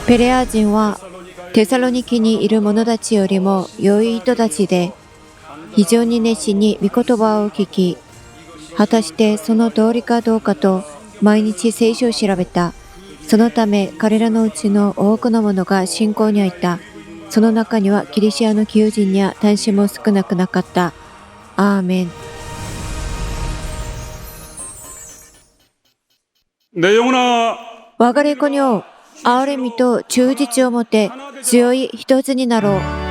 ペレア人はテサロニケにいる者たちよりも良い人たちで、非常に熱心に御言葉を聞き、果たしてその通りかどうかと毎日聖書を調べた。そのため彼らのうちの多くの者が信仰に入った。その中にはギリシアの義勇人や男子も少なくなかった。アーメン。我が霊子にを憐れみと忠実をもって強い一つになろう。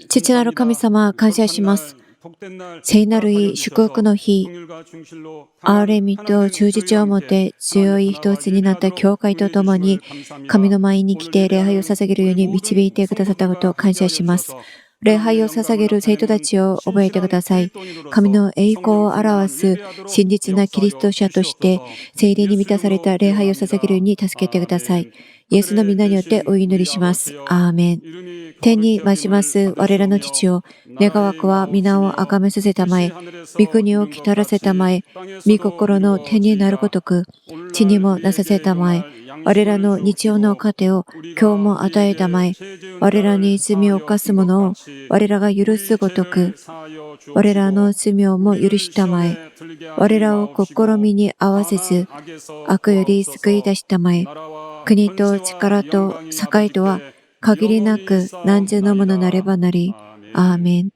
父なる神様、感謝します。聖なる日、祝福の日、憐れみと忠実をもって強い一つになった教会とともに神の前に来て礼拝を捧げるように導いてくださったことを感謝します。礼拝を捧げる生徒たちを覚えてください。神の栄光を表す真実なキリスト者として聖霊に満たされた礼拝を捧げるように助けてください。イエスの皆によってお祈りします。アーメン。天に増します我らの父を、願わくは皆をあがめさせたまえ、御国を来たらせたまえ、御心の天になるごとく、地にもなさせたまえ。我らの日曜の糧を今日も与えたまえ。我らに罪を犯す者を我らが許すごとく、我らの罪をも許したまえ。我らを試みに合わせず、悪より救い出したまえ。国と力と栄とは限りなく何千のものなればなり。アーメン。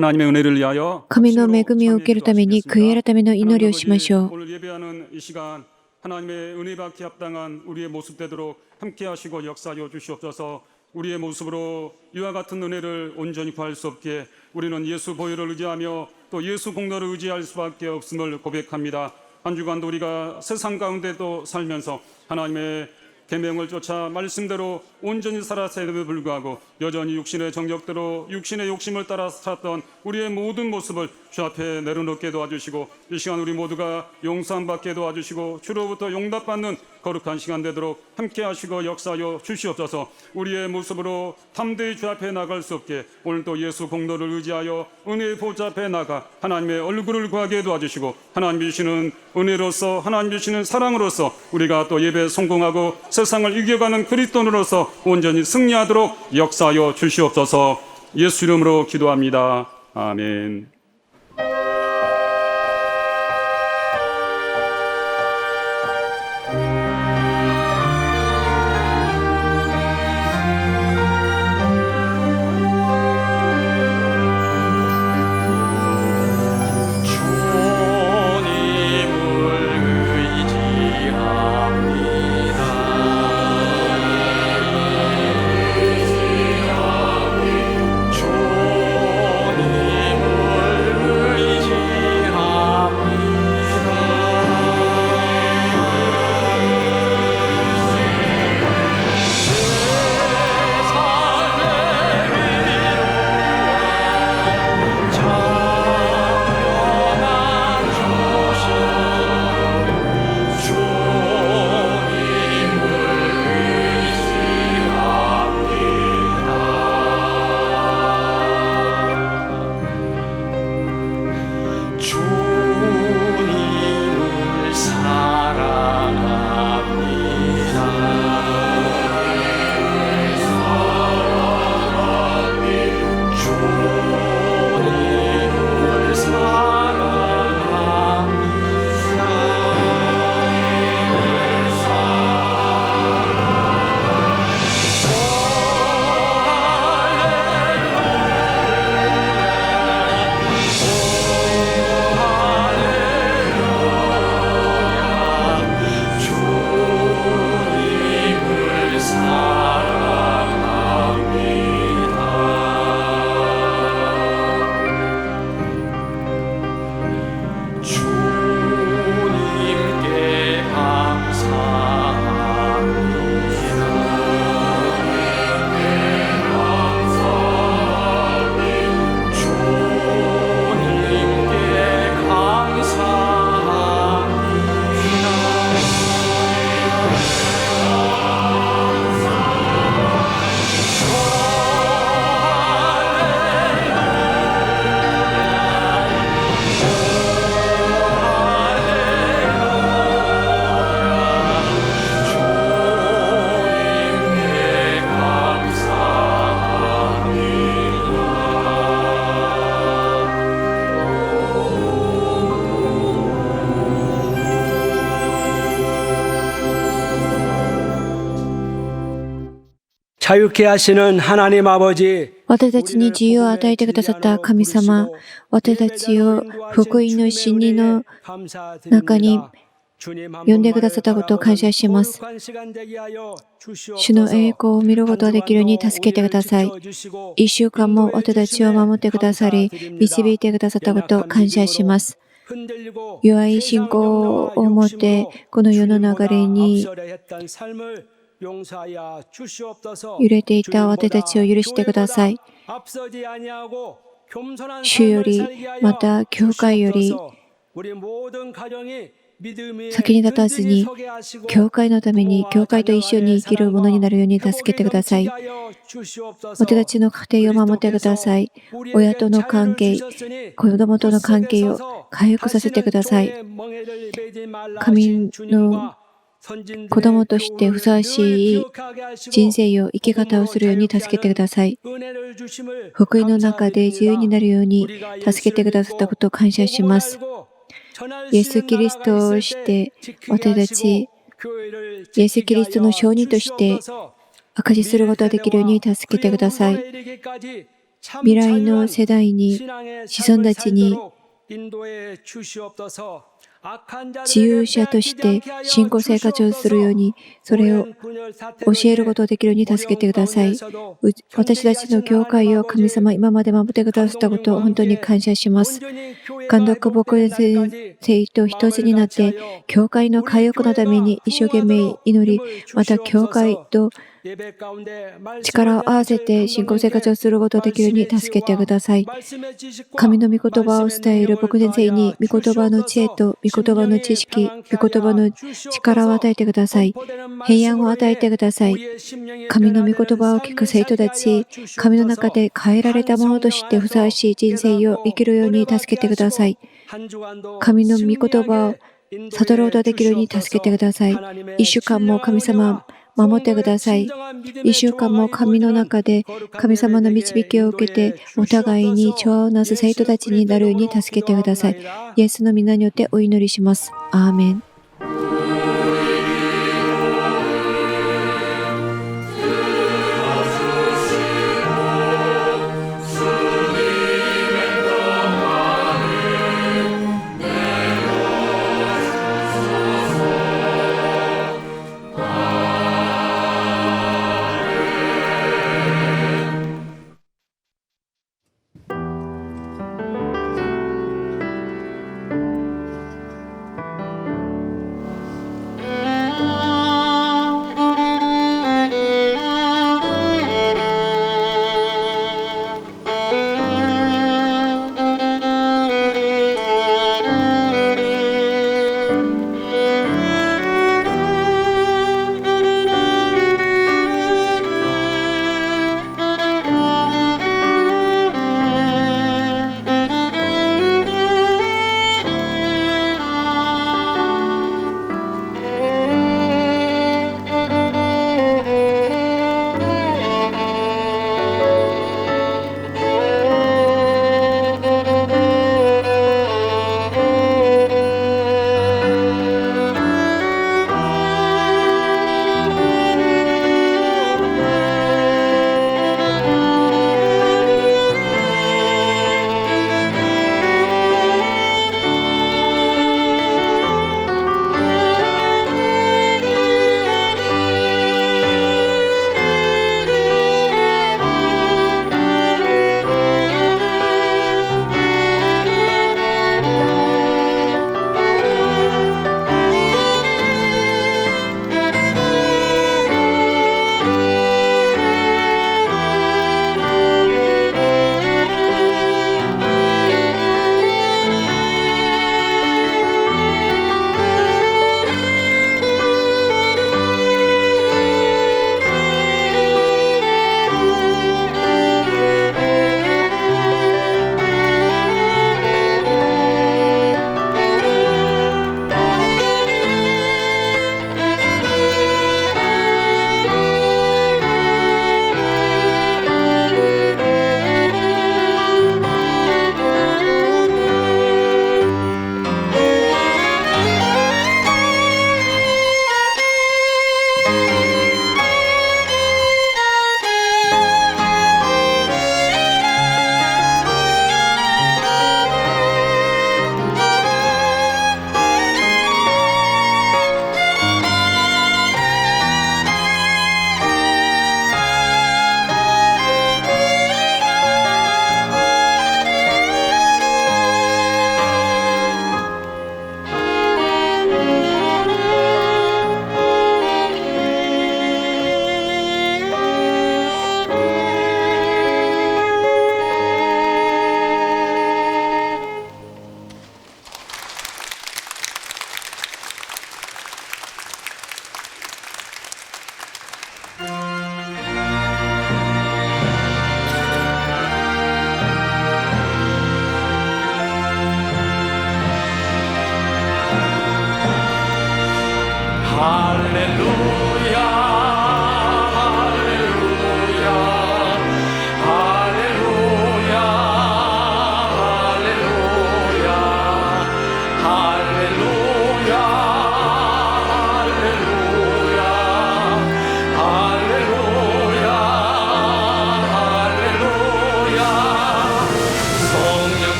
하나님의 은혜를 위하여 神の恵みを受けるために悔い改めの祈りをしましょう。 오늘 예배하는 이 시간 하나님의 은혜 받기 합당한 우리의 모습 되도록 함께 하시고 역사하여 주시옵소서. 우리의 모습으로 이와 같은 은혜를 온전히 구할 수 없기에 우리는 예수 보혈을 의지하며 또 예수 공로를 의지할 수밖에 없음을 고백합니다. 한 주간도 우리가 세상 가운데도 살면서 하나님의 계명을 쫓아 말씀대로 온전히 살았음에도 불구하고 여전히 육신의 정욕대로 육신의 욕심을 따라 살았던 우리의 모든 모습을 주 앞에 내려놓게 도와주시고 이 시간 우리 모두가 용서함 받게 도와주시고 주로부터 용납받는 거룩한 시간 되도록 함께 하시고 역사하여 주시옵소서. 우리의 모습으로 담대히 주 앞에 나갈 수 없게 오늘도 예수 공로를 의지하여 은혜의 보좌 앞에 나가 하나님의 얼굴을 구하게 도와주시고 하나님 주시는 은혜로서 하나님 주시는 사랑으로서 우리가 또 예배 성공하고 세상을 이겨가는 그리스도인으로서 온전히 승리하도록 역사하여 주시옵소서. 예수 이름으로 기도합니다. 아멘. 자유케 하시는 하나님 아버지, 私たちに自由を与えてくださった神様、私たちを福音の真理の中に呼んでくださったことを感謝します。主の栄光を見ることができるように助けてください。一週間も私たちを守ってくださり、導いてくださったことを感謝します。弱い信仰を持ってこの世の流れに揺れていた私たちを許してください。主より、また教会より先に立たずに、教会のために、教会と一緒に生きるものになるように助けてください。私たちの家庭を守ってください。親との関係、子供との関係を回復させてください。神の子供としてふさわしい人生を生き方をするように助けてください。福音の中で自由になるように助けてくださったことを感謝します。イエス・キリストをして私たち、イエス・キリストの証人として証しすることができるように助けてください。未来の世代に、子孫たちに自由者として信仰生活をするように、それを教えることができるように助けてください。私たちの教会を神様、今まで守ってくださったことを本当に感謝します。監督牧師先生と一つになって、教会の回復のために一生懸命祈り、また教会と力を合わせて信仰生活をすることができるように助けてください。神の御言葉を伝える僕先生に御言葉の知恵と御言葉の知識、御言葉の力を与えてください。平安を与えてください。神の御言葉を聞く生徒たち、神の中で変えられたものとしてふさわしい人生を生きるように助けてください。神の御言葉を悟ることができるように助けてください。一週間も神様守ってください。一週間も神の中で神様の導きを受けてお互いに調和をなす生徒たちになるように助けてください。イエスの皆によってお祈りします。アーメン。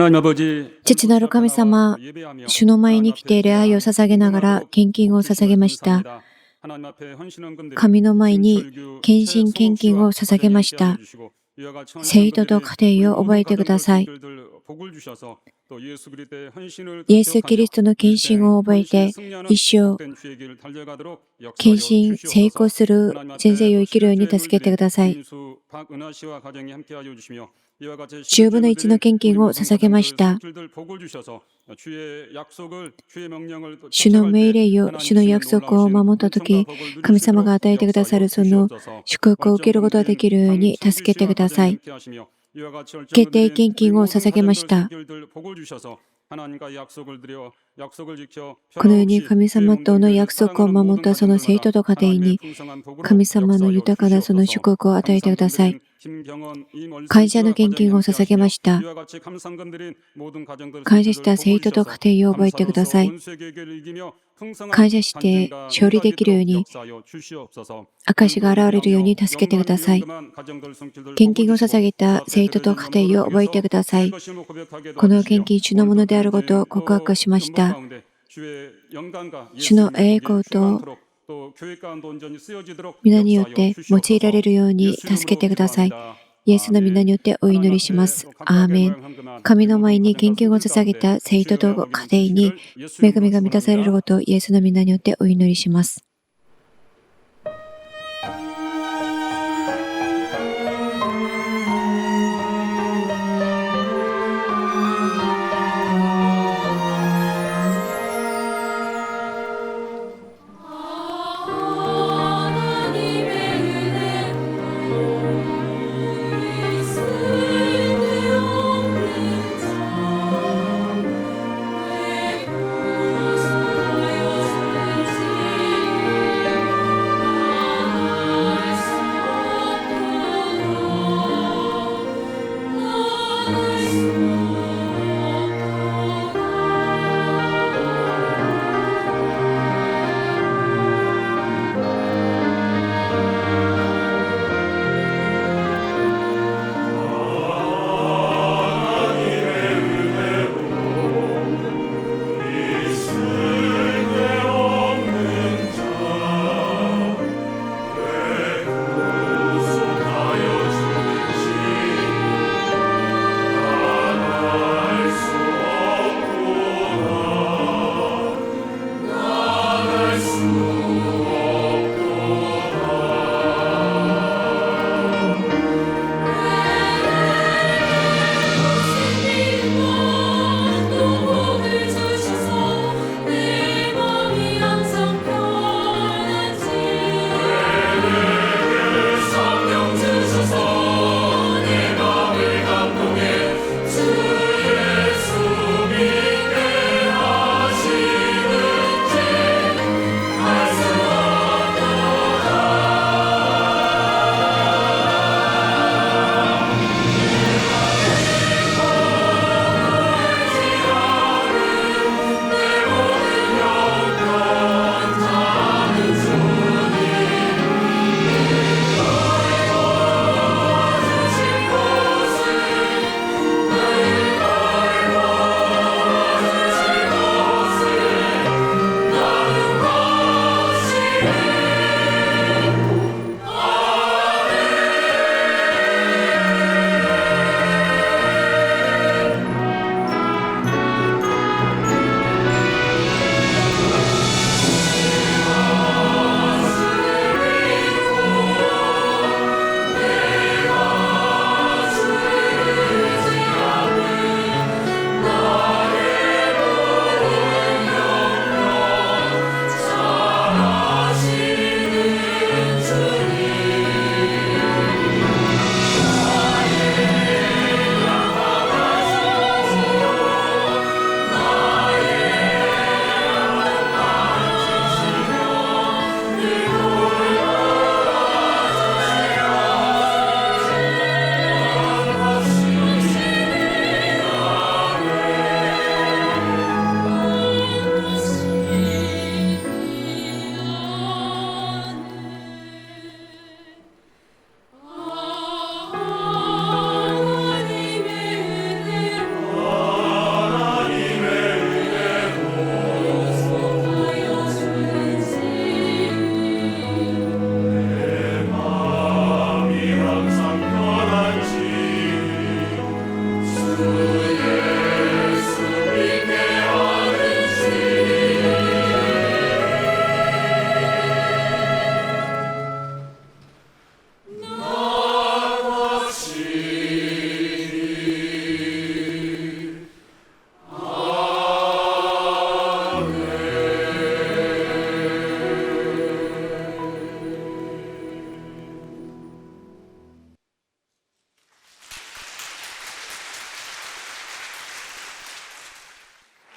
하나님 아버지, 父なる神様、主の前に来て礼拝を捧げながら献金を捧げました。神の前に献身献金を捧げました。生徒と家庭を覚えてください。イエス・キリストの献身を覚えて、一生献身成功する人生を生きるように助けてください。10分の1の献金を捧げました。主の命令を、主の約束を守ったとき、神様が与えてくださるその祝福を受けることができるように助けてください。決定献金を捧げました。このように神様との約束を守ったその生徒と家庭に神様の豊かなその祝福を与えてください。感謝の献金を捧げました。感謝した生徒と家庭を覚えてください。感謝して勝利できるように、証が現れるように助けてください。献金を捧げた生徒と家庭を覚えてください。この献金、主のものであることを告白しました。主の栄光と皆によって用いられるように助けてください。イエスの皆によってお祈りします。アーメン。神の前に献金を捧げた生徒と家庭に恵みが満たされることをイエスの皆によってお祈りします。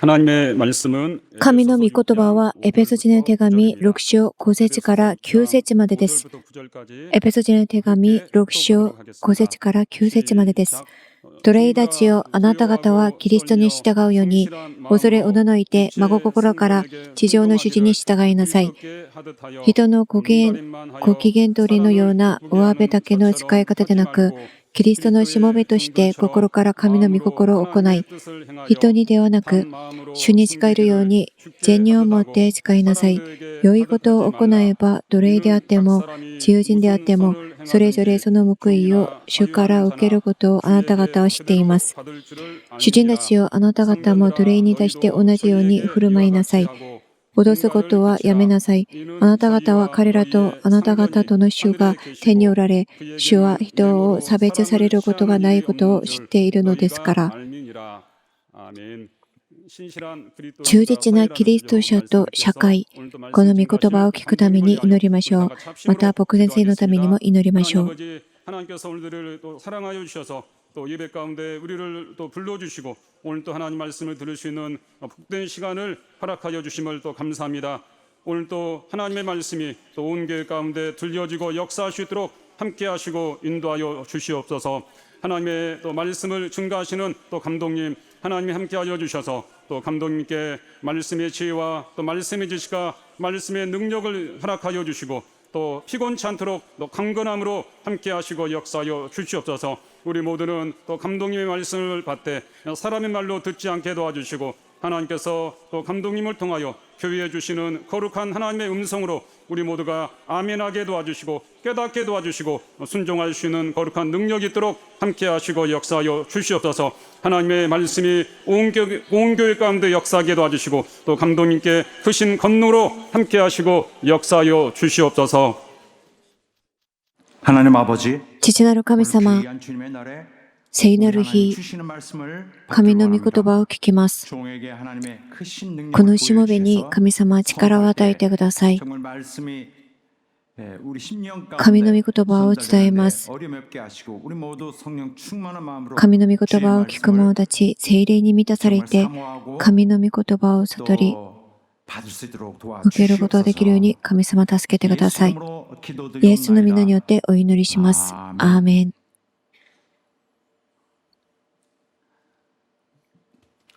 하나님의 말씀은 神の御言葉はエペソ人への手紙6章5節から9節までです。エペソ人への手紙6章5節から9節までです。奴隷たちよ、あなた方はキリストに従うように、恐れおののいて真心から地上の主人に従いなさい。人のご機嫌通りのような上辺だけの使い方でなく、キリストのしもべとして心から神の御心を行い、人にではなく、主に仕えるように善意を持って誓いなさい。良いことを行えば、奴隷であっても、自由人であっても、それぞれその報いを主から受けることをあなた方は知っています。主人たちをあなた方も奴隷に対して同じように振る舞いなさい。脅すことはやめなさい。あなた方は彼らとあなた方との主が天におられ、主は人を差別されることがないことを知っているのですから。忠実なキリスト者と社会、この御言葉を聞くために祈りましょう。また、牧先生のためにも祈りましょう。 또 예배 가운데 우리를 또 불러주시고 오늘 또 하나님 말씀을 들을 수 있는 복된 시간을 허락하여 주심을 또 감사합니다. 오늘 또 하나님의 말씀이 또 온 교회 가운데 들려지고 역사할 수 있도록 함께 하시고 인도하여 주시옵소서. 하나님의 또 말씀을 증가하시는 또 감독님 하나님이 함께 하여 주셔서 또 감독님께 말씀의 지혜와 또 말씀의 지식과 말씀의 능력을 허락하여 주시고 또 피곤치 않도록 또 강건함으로 함께 하시고 역사하여 주시옵소서. 우리 모두는 또 감독님의 말씀을 받되 사람의 말로 듣지 않게 도와주시고 하나님께서 또 감독님을 통하여 교회에 주시는 거룩한 하나님의 음성으로 우리 모두가 아멘하게 도와주시고 깨닫게 도와주시고 순종할 수 있는 거룩한 능력이 있도록 함께 하시고 역사하여 주시옵소서. 하나님의 말씀이 온 교회 가운데 역사하게 도와주시고 또 감독님께 크신 권능으로 함께 하시고 역사하여 주시옵소서. 하나님 아버지, 父なる神様、 귀한 주님의 날에 聖なる日、 주시는 말씀을 神の御 받들고 言葉を聞きます。 종에게 하나님의 크신 능력을 このしもべに 보여주셔서 神様は力を与えてください。 정말 말씀이 우리 심령 神の 가운데 御言葉を伝えます。 어려움 없게 하시고 우리 모두 성령 충만한 마음으로 神の御言葉を聞く者たち、聖霊に満たされ 정말 て、 사모하고 神の御言葉を悟り、 또 받을 수 있도록 受けることができるように神様助けてください。 イエスの皆によってお祈りします。アーメン。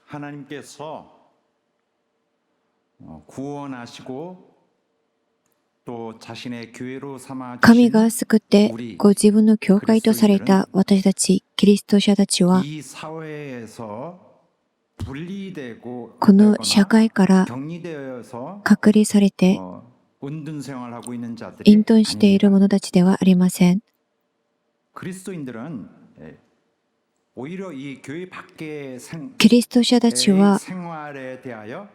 하나님께서 구원하시고 또 자신의 교회로 삼아 神が救ってご自分の教会とされた私たちキリスト者たちは、 이 사회에서 분리되고 この社会から 격리되어서 隔離されて 은둔 생활하고 있는 자들이 隠遁している者たちではありません。 그리스도인들은 오히려 이 교회 밖의 キリスト者たちは 생활에 대하여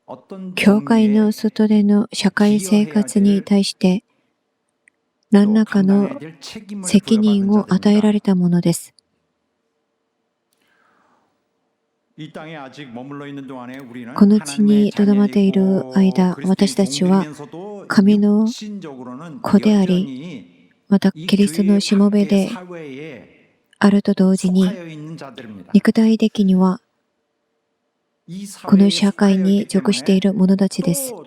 어떤 教会の 종류의 外での社会生活に対して何らかの 감당해야 될 책임을 責任を与えられたものです。 이 땅에 아직 머물러 있는 동안에 우리는 この地にとどまっている間、私たちは神の子であり、またキリストのしもべであると同時に、肉体的にはこの社会に属している者たちです。こ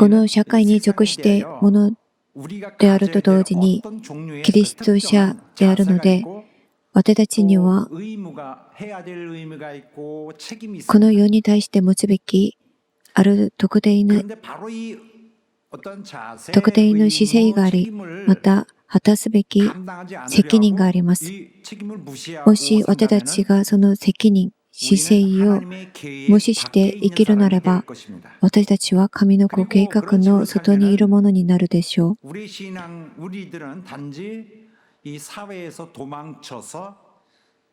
の社会に属している者であると同時に、キリスト者であるので、私たちにはこの世に対して持つべきある特定の姿勢があり、また果たすべき責任があります。もし私たちがその責任、姿勢を無視して生きるならば、私たちは神のご計画の外にいるものになるでしょう。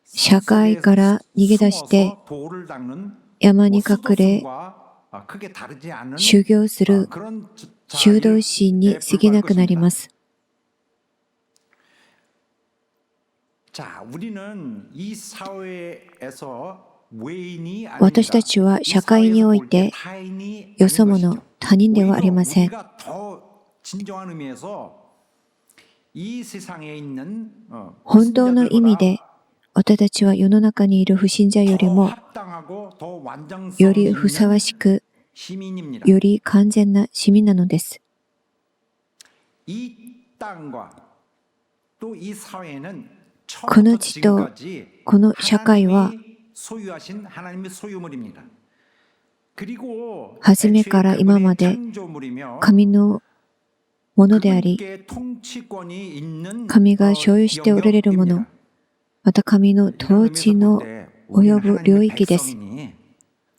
社会から逃げ出して山に隠れ修行する修道士に過ぎなくなります。私たちは社会においてよそ者、他人ではありません。本当の意味で私たちは世の中にいる不信者より 더 も 합당하고 더 완전성 よりふさわし 있는 く 시민입니다. より完全な市民なのです。 이 땅과 또 이 사회는 この 처음부터 地と 지금까지 この社会は 하나님이 소유하신 하나님의 소유물입니다. 그리고 初めから 애초에 今ま 그분의 で 창조물이며 神のものであり、 그분께 통치권이 있는 神が所有しておられるもの、 영역입니다. また神の 이런 統 의미에서 治の 볼 때 우리는 及ぶ 하나님의 領域です。 백성이니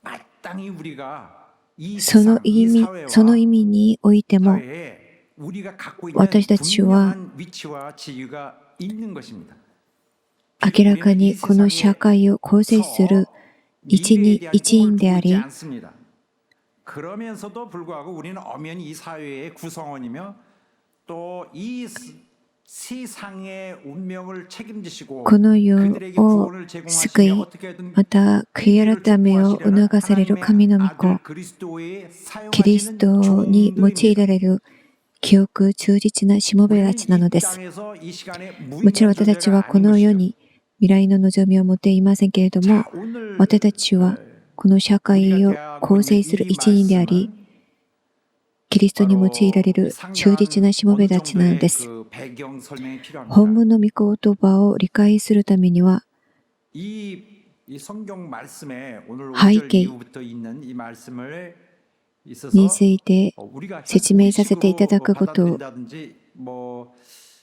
마땅히 우리가 이 その 세상, 이 意味においても、 사회에 우리가 갖고 있는 私たちは 분명한 위치와 지위가 있는 것입니다. 明らかにこの社会を構成する 一員であり、 그러면서도 불구하고 우리는 엄연히 이 사회의 구성원이며 또 이 세상의 운명을 책임지시고 この世 그들에게 を 구원을 救 제공하시며 い、 어떻게든 また悔い改めを促される神の御子、 그리스도의 キリストに用いられる清く忠実なしもべたちなのです。もちろん私たちはこの世に未来の望みを持っていませんけれども、私たちはこの社会を構成する一員であり、キリストに用いられる忠実なしもべたちなのです。本文の御言葉を理解するためには、背景について説明させていただくこと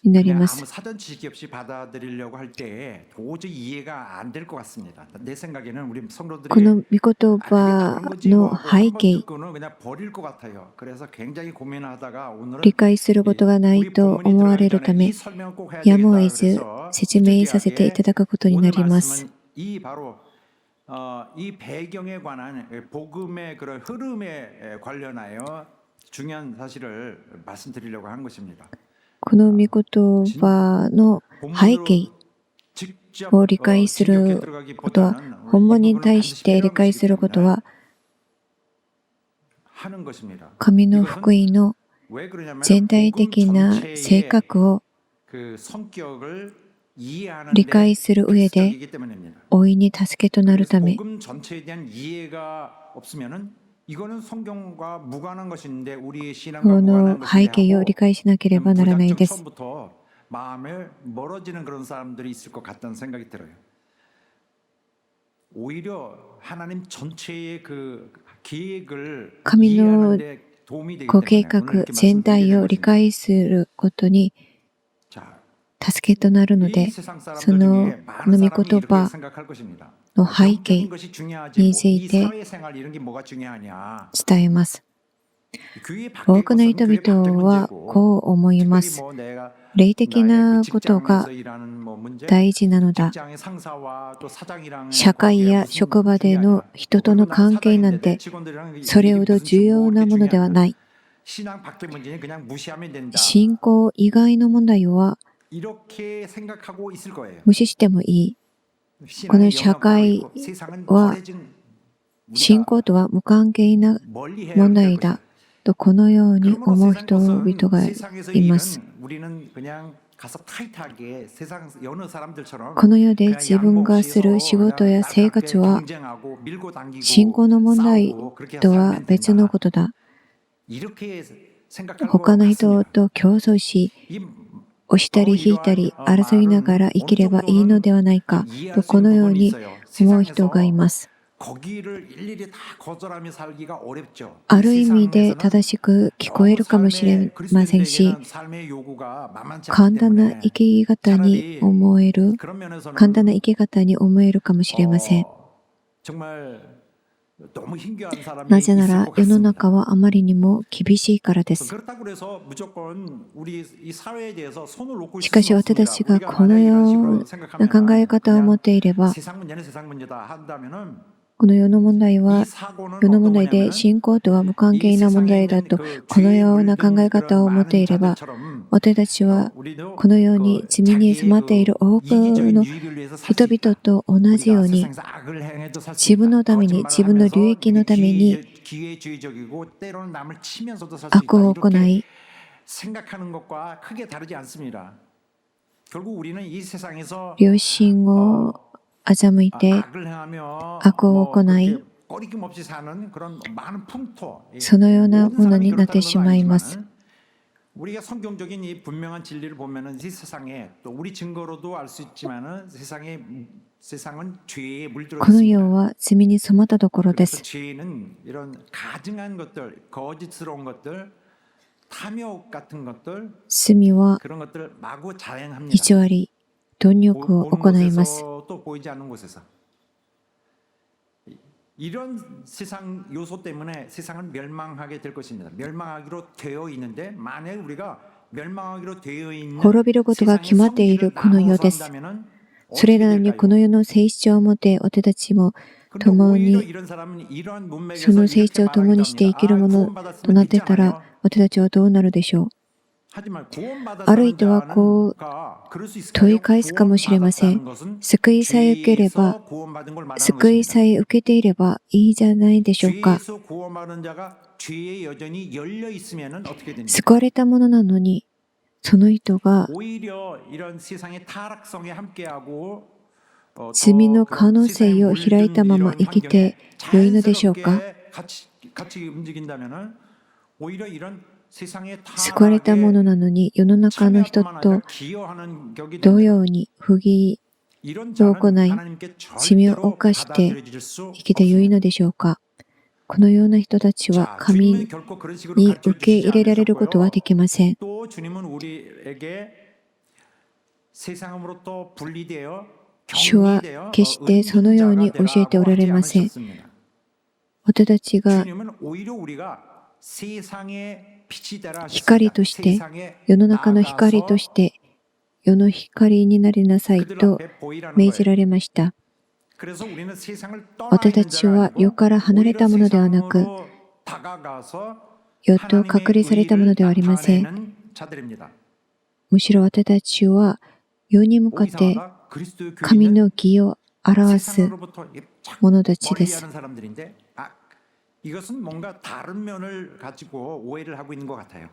になります。 사전 지식이 없이 받아들이려고 할 때에 도저히 이해가 안 될 것 같습니다. 내 생각에는 우리 성도들이 この御言葉の背景、 그냥 버릴 것 같아요. 그래서 굉장히 고민하다가 오늘은 理解することがないと思われるため、やむを得ず説明させていただくことになります。 이 바로 이 배경에 관한 복음의 그런 흐름에 관련하여 중요한 사실을 말씀드리려고 한 것입니다. この御言葉の背景を理解することは、本文に対して理解することは、神の福音の全体的な性格を理解する上で、大いに助けとなるため、 이거는 성경과 무관한 것인데 우리의 こ 신앙과 の 무관한 背景を理解しなければならないです。 처음부터 마음에 멀어지는 그런 사람들이 있을 것 같다는 생각이 들어요. 오히려 하나님 전체의 그 계획을 神の 이해하는 데 도움이 되기 ご計 때문에 画 오늘 이렇게 全体 말씀드리는 を理 것입니다. 解することに 자, 助けとなるの 이 で、 세상 そ 사람들 の 중에 この 많은 御 사람이 言 이렇게 葉 생각할 것입니다. の背景 영적인 것이 중요하지 이 뭐, 이 세대 사회생활 이런 게 뭐가 중요하냐. 伝えます。 교회 밖의 多くの 것은 人 교회 밖의 々は 문제고 こう思いま 특별히 す。 뭐 내가 霊的 나의 な 그 ことが 직장에서 일하는 뭐 문제, 大事なのだ。 직장의 상사와 또 사장이랑 社会や職場での人との関係なんて、それほど重要なものではない。 신앙 밖의 문제는 그냥 무시하면 된다. 信仰以外の問題は 이렇게 생각하고 있을 거예요. 無視してもいい。 신앙의 그社会 영역과 세상은 와 거래진 信 우리가 仰とは無関係な 멀리 해야 問 될 題 것이다. だとこのように 그러므로 思う 세상 人 것은 々が 세상에서 います。 일은 우리는 그냥 가서 타이트하게 세상 여느 사람들처럼 この世で 그냥 自分がする仕事や生活は 경쟁하고 밀고 당기고 信仰の問題 싸우고 그렇게 とは 살면 別の 된다. ことだ。 이렇게 생각할 것 他の人 같습니다. と競争し、 이 押したり引いたり争いながら生きればいいのではないかとこのように思う人がいます。 거기를 일일이 다 거절하며 살기가 어렵죠. ある意味で正しく聞こえるかもしれませんし、 삶의 요구가 만만치 簡 않기 単な 때문에 生き方に思える、 그런 면에서는 簡単な生き方に思えるかもしれません。 정말 너무 힘겨운 사람이 なぜな 있을 ら 것 世の 같습니다. 中はあまりにも厳しいからです。 그렇다고 해서 무조건 우리 이 사회에 대해서 손을 놓고 し 있을 かし 수는 私た 없습니다. ちが 우리가 この 만약 이런 よ 식으로 うな 생각하면 考え方を持っていれば、 세상 문제는 세상 문제다 한다면은 この世の問題 이 は 사고는 世の 어떤 問題で 거냐면 信仰とは無関係な問題だとこのような考え方を持っていれば、 私たちはこのように罪に染まっている多くの人々と同じように、自分のために自分の利益のために悪を行い、 생각하는 것과 크게 다르지 않습니다. 결국 우리는 이 세상에서 良心を欺いて 악을 행하며 악を行い 그렇게 꺼리낌 없이 사는 그런 많은 풍토 そのような 모든 もの 사람이 になって 그렇다는 し 건 まいます。 아니지만 우리가 성경적인 이 분명한 진리를 보면은 이 세상에 또 우리 증거로도 알 수 있지만은 세상은 죄에 물들어 この世 있습니다. は罪に染まったところで 그래서 す。 죄는 이런 가증한 것들, 거짓스러운 것들, 탐욕 같은 것들 罪は 그런 것들 마구 자행합니다. 偽り、貪欲を 보는 行います。 곳에서 또 보이지 않는 곳에서 이런 세상 요소 때문에 세상은 멸망하게 될 것입니다. 멸망하기로 되어 있는데 만약 우리가 멸망하기로 되어 있는 滅びることが決まっているこの世です。それなのにこの世の性質をもって私たちも共にその性質を共にして生きるものとなっていたら私たちはどうなるでしょう。ある人はこう問い返すかもしれません。救いさえ受ければ、救いさえ受けていればいいじゃないでしょうか。救われたものなのに、その人が罪の可能性を開いたまま生きて良いのでしょうか。救われたものなのに世の中の人と同様に不義を行い罪を犯して生きて良いのでしょうか。このような人たちは神に受け入れられることはできません。主は決してそのように教えておられません。私たちが光として、世の中の光として、世の光になりなさいと命じられました。私たちは世から離れたものではなく、世と隔離されたものではありません。むしろ私たちは世に向かって神の義を表す者たちです。 이것은 뭔가 다른 면을 가지고 오해를 하고 있는 것 같아요.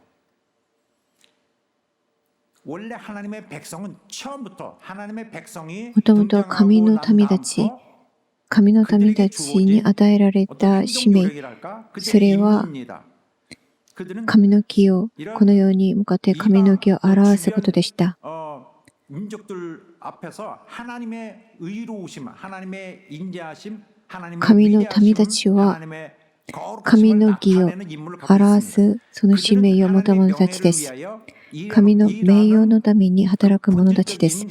원래 하나님의 백성은 처음부터 하나님의 백성이 もともと神の民たちに与えられた使命、それは神の義をこのように向かって神の義を表すことでした。 민족들 앞에서 하나님의 의로우심, 하나님의 인자하심, 神の民たちは神の義を表すその使命を持った者たちです。神の名誉のために働く者たちです。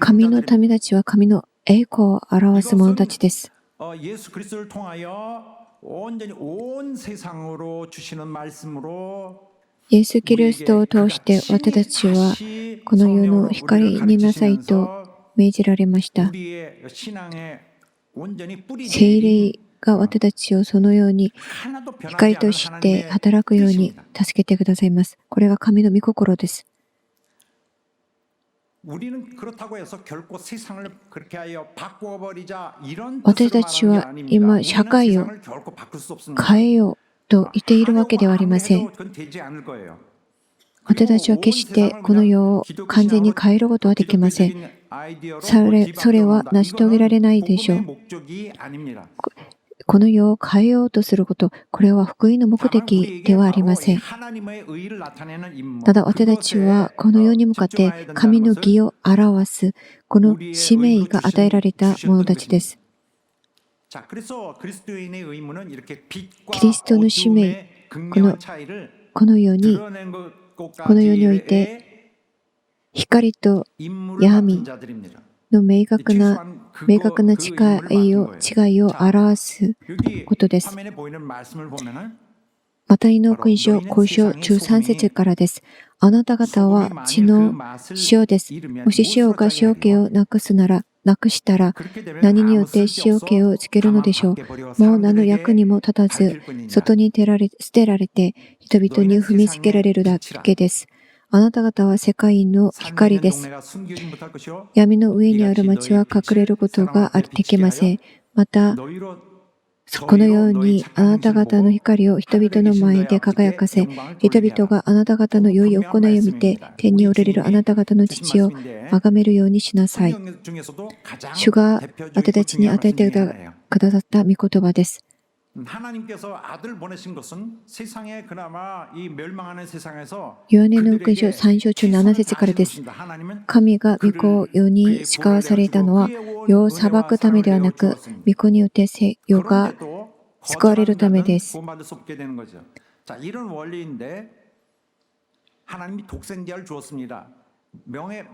神の民たちは神の栄光を表す者たちです。 온전히 온 세상으로 주시는 말씀으로 イエス・キリストを通して私たちはこの世の光になさいと命じられました。聖霊が私たちをそのように光として働くように助けてくださいます。これが神の御心です。 私たちは今社会を変えようと言っているわけではありません。私たちは決してこの世を完全に変えることはできません。それは成し遂げられないでしょう。この世を変えようとすること、これは福音の目的ではありません。ただ私たちはこの世に向かって神の義を表すこの使命が与えられた者たちです。キリストの使命、この世において光と闇の明確な違いを表すことです。マタイの福音書5章13節からです。あなた方は地の塩です。もし塩が塩気をなくしたら何によって塩気をつけるのでしょう。もう何の役にも立たず、外に捨てられて人々に踏みつけられるだけです。あなた方は世界の光です。闇の上にある町は隠れることができません。また、 너희로 このようにあなた方の光を人々の前で輝かせ、人々があなた方の良い行いを見て、天におられるあなた方の父を崇めるようにしなさい。 主が私たちに与えてくださった御言葉です。 하나님께서 아들을 보내신 것은 세상에 그나마 이 멸망하는 세상에서 ヨハネの福音書3章中7節からです。 神が御子を世に使わされたのは、世を裁くためではなく、御子によって世が救われるためです。 구원받을 수 없게 되는 거죠. 자, 이런 원리인데 하나님이 독생자를 주었습니다. 멸망에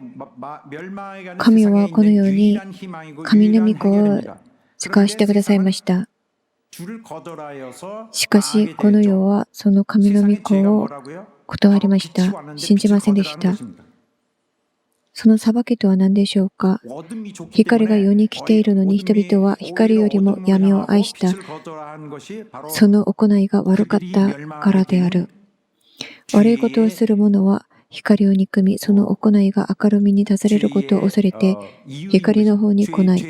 가는 神は 세상에 このよう 있는 に 유일한 희망이고 神の 유일한 御子を 해결입니다. 使わしてくださいました。 주를 거절하여서 しかし、この世はその神の御子を断りました。信じませんでした。その裁きとは何でしょうか。光が世に来ているのに人々は光よりも闇を愛した。その行いが悪かったからである。悪いことをする者は光を憎み、その行いが明るみに出されることを恐れて光の方に来ない。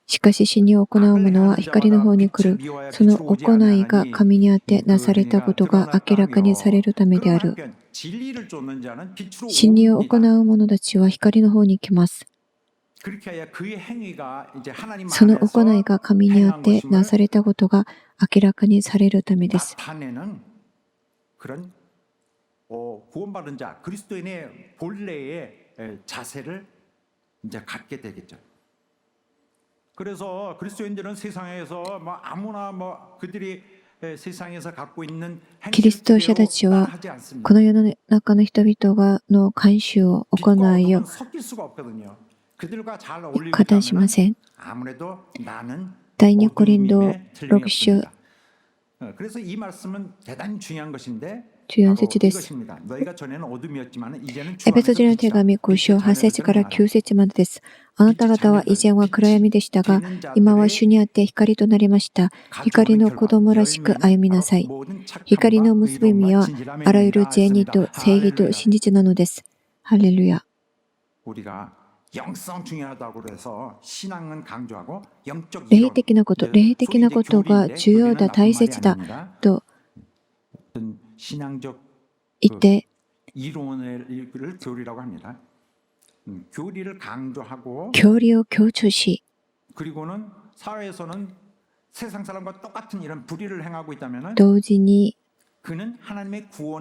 しかし死にを行う者は光の方に来る。その行いが神にあってなされたことが明らかにされるためである。真理を行う者たちは光の方に来ます。その行いが神にあってなされたことが明らかにされるためです。 구원받은 자 그리스도인의 본래의 자세를 이제 갖게 되겠죠. 그래서 그리스도인들은 세상에서 뭐 아무나 뭐 그들이 세상에서 갖고 있는 キリスト者たちはこの世の中の人々がの慣習を行いを加担しません。第2コリント6章 그래서 이 말씀은 대단히 중요한 것인데 14節です。エペソ人の手紙5章8節から9節までです。あなた方は以前は暗闇でしたが、今は主にあって光となりました。光の子供らしく歩みなさい。光の結び目はあらゆる善意と正義と真実なのです。ハレルヤ。 霊的なことが重要だ、大切だと言って、教理を強調し、同時に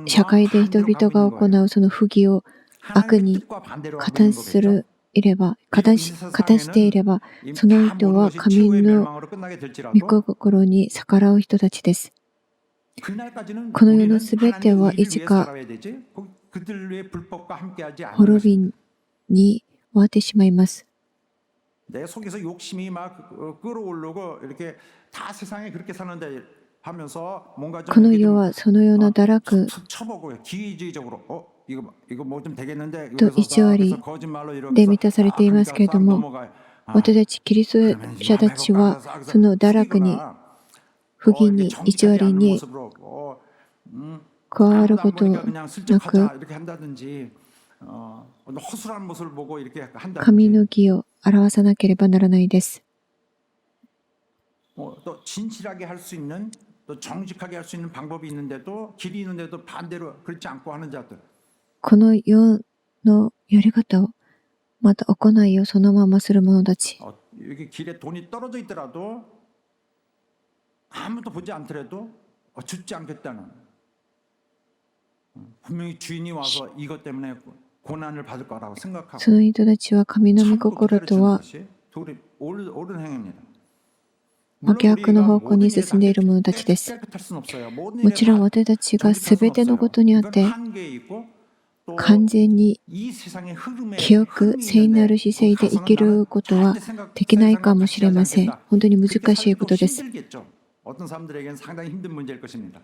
社会で人々が行うその不義を悪に加担していれば、その人は神の御心に逆らう人たちです。この世のすべてはいつか滅びに終わってしまいます。この世はそのような堕落と意地悪で満たされていますけれども、私たちキリスト者たちはその堕落に、不義に、意地悪に加わることなく、神の義を表さなければならないです。 この世のやり方をまた行いをそのままする者たち。 아무도 보지 않더라도 죽지 않겠다는 분명히 주인이 와서 이것 때문에 고난을 받을 거라고 생각하고 その人たちは神の御心とは 옳은 행위입니다. 真逆の方向に進んでいる者たちです。もちろん私たちがすべてのことにあって完全に清く聖なる姿勢で生きることはできないかもしれません。本当に難しいことです。 어떤 사람들에게는 상당히 힘든 문제일 것입니다.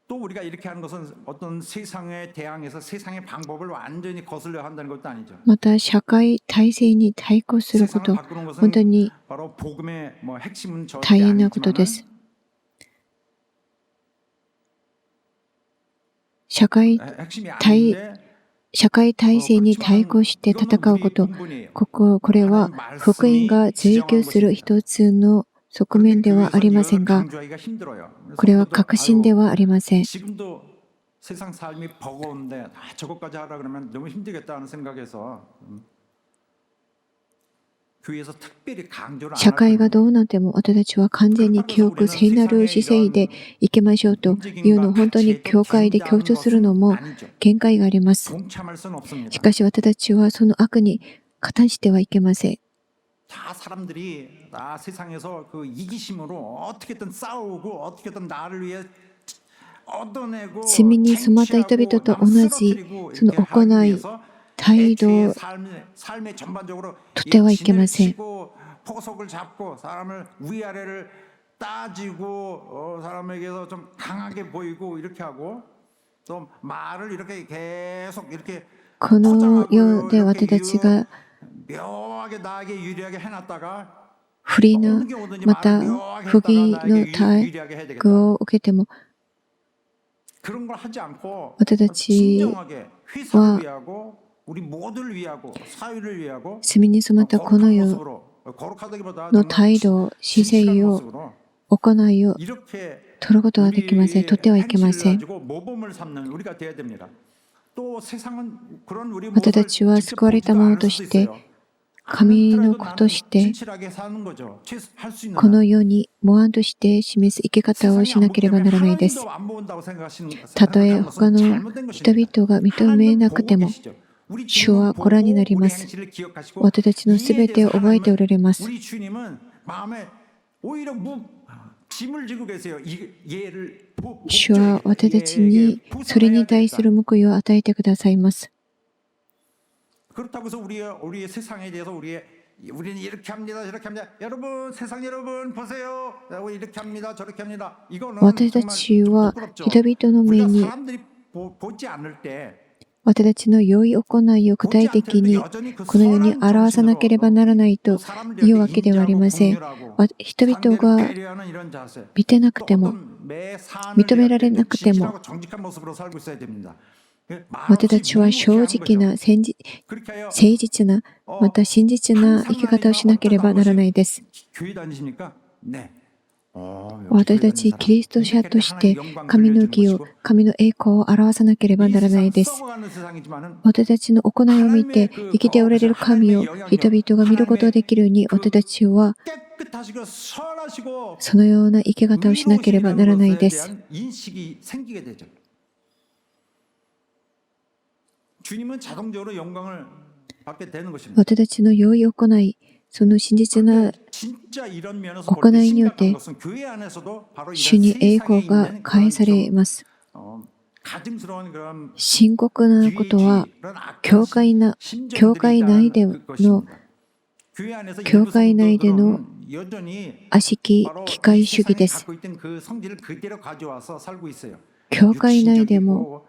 또 우리가 이렇게 하는 것은 어떤 세상에 대항해서 세상의 방법을 완전히 거슬려 한다는 것도 아니죠. また社会体制に対抗すること、本当に大変なことです。社会体社会体制に対抗して戦うこと、これは福音が追求する一つの側面ではありませんが、これは確信ではありません。 지금도 세상 삶이 버거운데 저것까지 하라 그러면 너무 힘들겠다는 생각에서 교회에서 특별히 강조를 안 社会が 하거든요. どうなっても私たちは完全に記憶聖なる姿勢でいきましょうというのを本当に教会で強調するのも限界があります。 동참할 수는 없습니다. しかし私たちはその悪に加担してはいけません。 다 사람들이 다 세상에서 그 이기심으로 어떻게든 싸우고 어떻게든 나를 위해 얻어내고 罪に染まった人々と同じその行い、態度を 삶의 전반적으로 とってはいけません。 포석을 잡고 사람을 위아래를 따지고 사람에게서 좀 강하게 보이고 이렇게 하고 또 말을 이렇게 계속 이렇게 この世で私たちが 묘하게 나에게 유리하게 해놨다가 不利なまた不義の待遇を受けても 그런 걸 하지 않고 私たち 진정하게 회사를 위하고 우리 모두를 위하고 사회를 위하고 罪に染まったこの世 거룩하다기보다 の態度、姿勢を、行いを 이렇게 取ることはできません。取ってはいけません。 모범을 삼는 우리가 돼야 됩니다. 또 세상은 그런 우리 私たちは救われたものとして、神の子として、この世に模範として示す生き方をしなければならないです。たとえ他の人々が認めなくても、主はご覧になります。私たちのすべてを覚えておられます。 主は私たちにそれに対する報いを与えてくださいます。 그렇다고 해서 우리의 세상에 대해서 우리는 이렇게 합니다, 저렇게 합니다. 여러분, 세상 여러분 보세요. 이렇게 합니다, 저렇게 합니다. 이거는 私たちは人々の目に 사람들이 보지 않을 때 私たちの良い行いを具体的にこの世に表さなければならないというわけではありません。人々が見てなくても、認められなくても、私たちは正直な、誠実な、また真実な生き方をしなければならないです。 私たちキリスト者として神の義を、神の栄光を表さなければならないです。私たちの行いを見て生きておられる神を人々が見ることができるように、私たちはそのような生き方をしなければならないです。 私たちの良い行い、その真実な行いによって主に栄光が返されます。深刻なことは教会内での悪しき機械主義です。教会内でも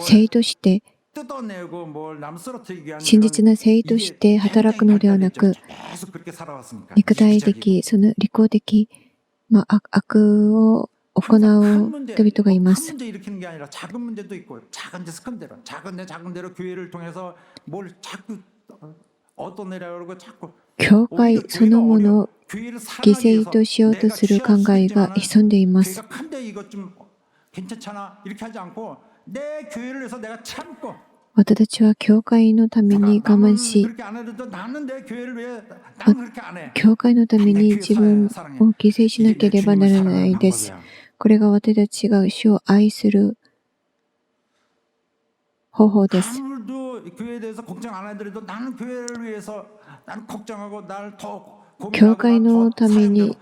聖として真実な聖として働くのではなく、肉体的、その利己的、悪を行う人々がいます。教会そのものを犠牲としようとする考えが潜んでいます。 私たちは教会のために我慢し、教会のために自分を犠牲しなければならないです。これが私たちが主を愛する方法です。教会のために、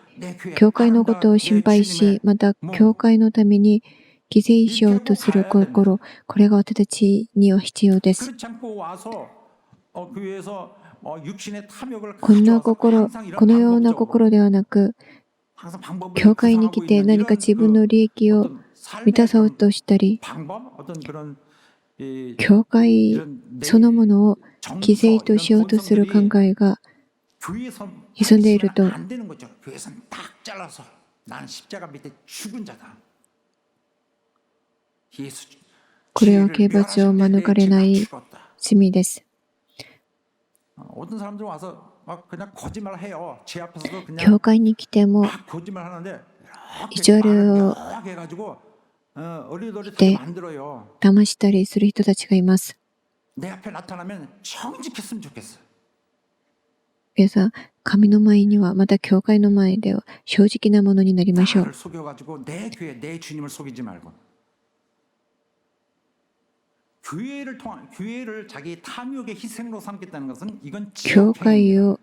教会のことを心配し、また教会のために犠牲しようとする心、これが私たちには必要です。こんな心、このような心ではなく、教会に来て何か自分の利益を満たそうとしたり、教会そのものを犠牲としようとする考えが潜んでいると、これは刑 지혜를 罰を 멸하실 免 때 れ 내 な 죄가 い 죽었다. 罪です。 어떤 사람들 와서 막 그냥 거짓말 해요. 제 앞에서도 教 그냥 会に来ても 막 거짓말 하는데 意地 이렇게 悪 말을 を 묘하게 해가지고 어리더리하게 네. 만들어요. 騙したりする人たちがいます。 내 앞에 나타나면 정직했으면 좋겠어. 皆さん、神の前には、また教会の前では正直なものになりましょう。 나를 속여가지고 내 교회, 내 주님을 속이지 말고 교회를 자기 탐욕의 희생으로 삼겠다는 것은 이건 教会 지옥행위입니다. を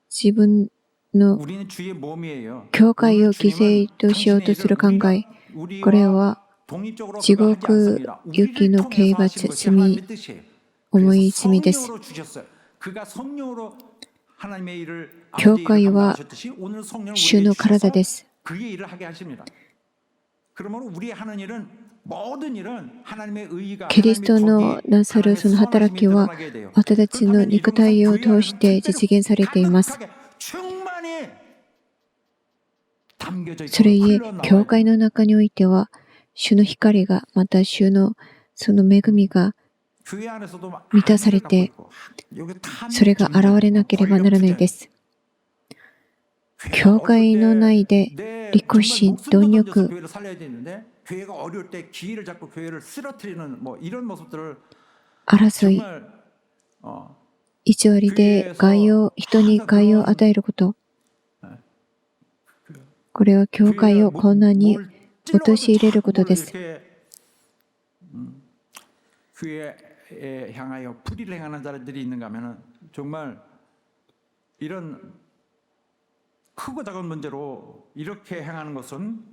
自分の 우리는 주의 몸이에요. 教会を 오늘 犠牲 주님은 としようとする考 당신의 え、 일을 これは 독립적으로 地 그거 하지 獄 않습니다. 行き 우리를 の 통해서 刑 하신 罰、 것이 罪、 하나님의 뜻이에요. 重 그래서 い罪です。 성령으로 주셨어요. 그가 성령으로 하나님의 일을 教 아버지의 会 일을 は 감당하셨듯이 오늘 성령을 主 우리에게 の体 주셔서 です。 그의 일을 하게 하십니다. 그러므로 우리 하는 일은 모든 일은 하나님의 의가 キリストのなさるその働きは私たちの肉体を通して実現されています。それゆえ、教会の中においては、主の光が、また主のその恵みが満たされて、それが現れなければならないです。教会の内で利己心、貪欲、 교회가 어려울 때 기회를 잡고 교회를 쓰러뜨리는 뭐 이런 모습들을 争い、 정말 意地悪で人に害を与えること、これは教会を困難に陥れることです。 교회에 향하여 불의를 행하는 자들이 있는가 하면은 정말 이런 크고 작은 문제로 이렇게 행하는 것은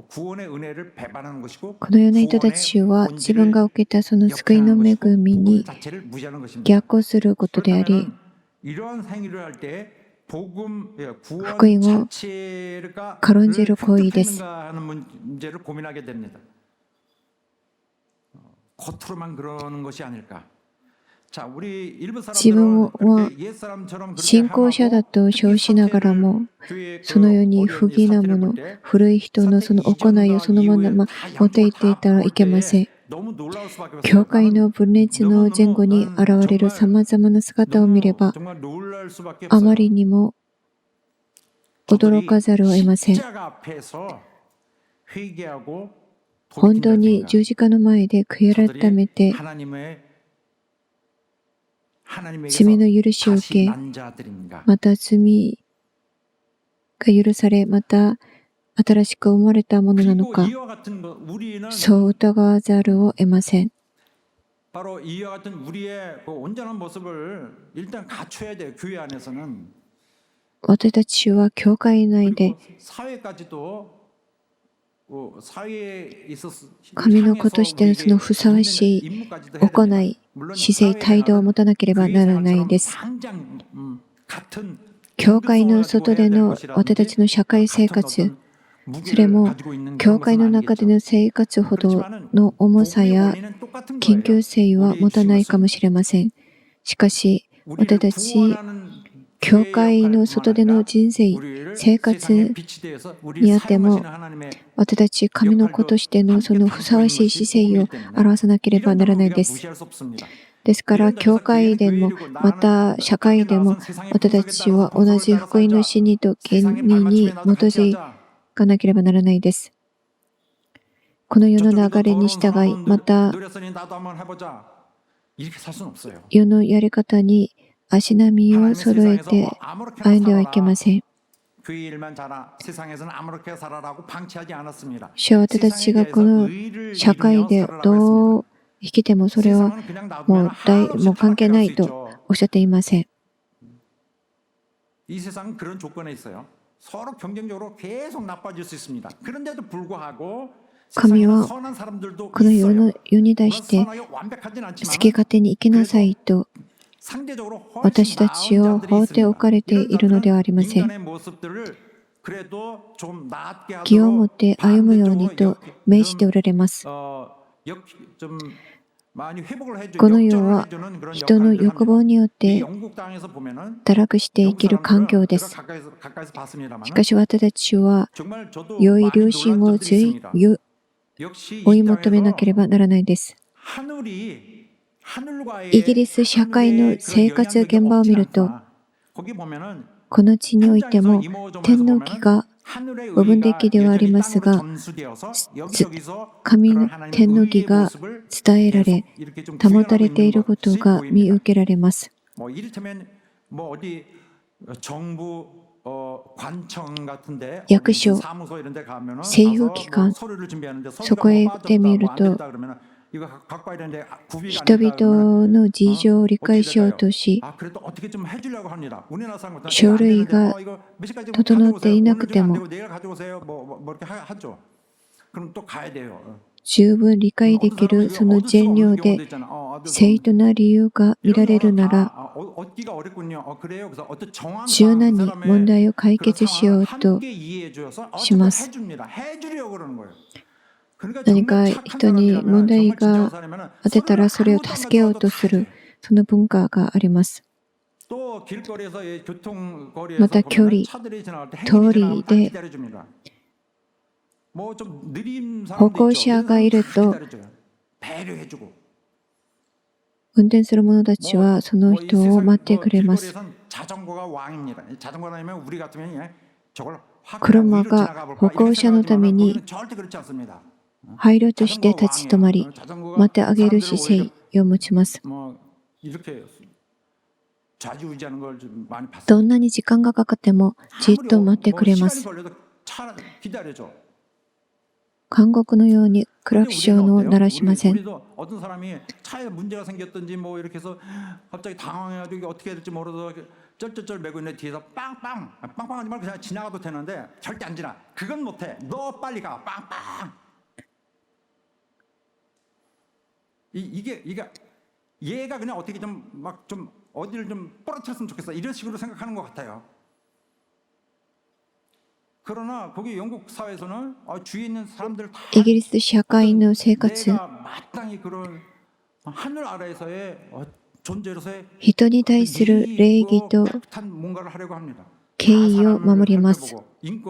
구원의 은혜를 배반하는 것이고 このような人たちは自分が受けたその救いの恵みに 자체를 무시하는 것입니다. 逆行することであり、 이러한 행위를 할 때 복음 구원 福音を 자체가 軽んじる行為です。 획득했는가 하는 문제를 고민하게 됩니다. 겉으로만 그러는 것이 아닐까. 자, 우리 일부 自分 사람들은 は 그렇게 옛 사람처럼 그렇게 信仰者だと称しながらも、 そのように不義なもの、古い人のその行いをそのまま持っていっていたらいけません。教会の分裂の前後に現れる様々な姿を見れば、あまりにも驚かざるを得ません。本当に十字架の前で悔い改めて、罪の許しを受け、また罪が許され、また新しく生まれたものなのか、そう疑わざるを得ません。 바로 이와 같은 우리의 온전한 모습을 일단 갖춰야 돼요. 교회 안에서는. 私たちは教会内で 사회까지도 사회에 있어서 神の子としてのそのふさわしい行い、姿勢、態度を持たなければならないです。教会の外での私たちの社会生活、それも教会の中での生活ほどの重さや緊急性は持たないかもしれません。しかし、私たち教会の外での人生、生活にあっても、私たち神の子としてのそのふさわしい姿勢を表さなければならないです。ですから、教会でも、また社会でも、私たちは同じ福音の真理と原理に基づかなければならないです。この世の流れに従い、また世のやり方に足並みを揃えて歩んではいけません。主は私たちがこの社会でどう生きてもそれはもう関係ないとおっしゃっていません。 서로 경쟁적으로 계속 나빠질 수 있습니다. 그런데도 불구하고 神はこの世に対して好き勝手に生きなさいと私たちを放っておかれているのではありません。義をもって歩むようにと命じておられます。この世は人の欲望によって堕落して生きる環境です。しかし私たちは良い良心を追い求めなければならないです。イギリス社会の生活現場を見ると、この地においても天の木が部分的ではありますが、神の天の木が伝えられ、保たれていることが見受けられます。役所、政府機関、そこへ行ってみると、人々の事情を理解しようとし、書類が整っていなくても、十分理解できるその善良で正当な理由が見られるなら、柔軟に問題を解決しようとします。何か人に問題があってたらそれを助けようとする、その文化があります。また距離、通りで歩行者がいると、運転する者たちはその人を待ってくれます。車が歩行者のために配慮として立ち止まり、待ってあげる姿勢を持ちます。どんなに時間がかかってもじっと待ってくれます。韓国のようにクラクションを鳴らしません。イギリス社会の生活、人に対する礼儀と敬意を守ります。人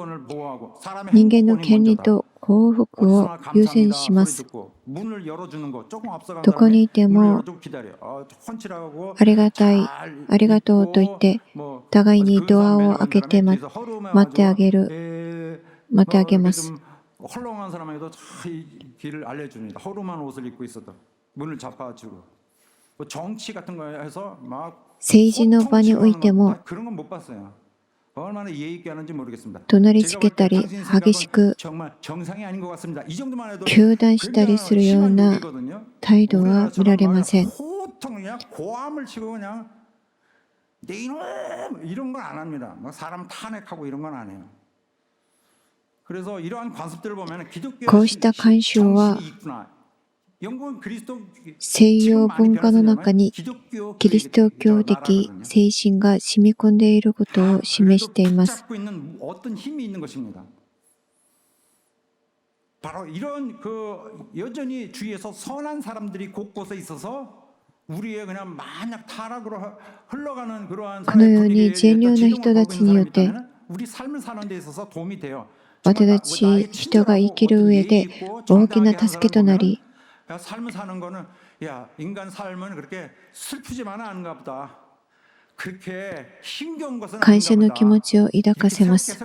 間の権利と幸福を優先します。どこにいてもありがたい、ありがとうと言って、互いにドアを開けて待ってあげます。政治の場においても、怒鳴りつけたり、激しく糾弾したりするような態度は見られません。こうした慣習は西洋文化の中にキリスト教的精神が染み込んでいることを示しています。このように善良な人たちによって私たち人が生きる上で大きな助けとなり、感謝の気持ちを抱かせます。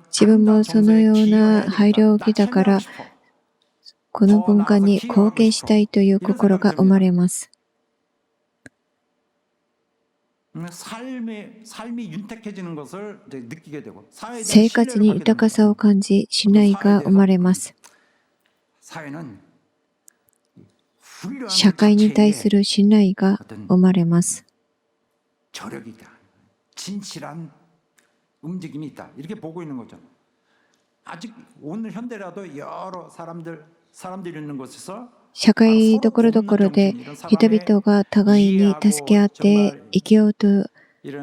自分もそのような配慮を受けたから、この文化に貢献したいという心が生まれます。生活に豊かさを感じ、信頼が生まれます。社会に対する信頼が生まれます。社会どころどころで人々が互いに助け合って生きようと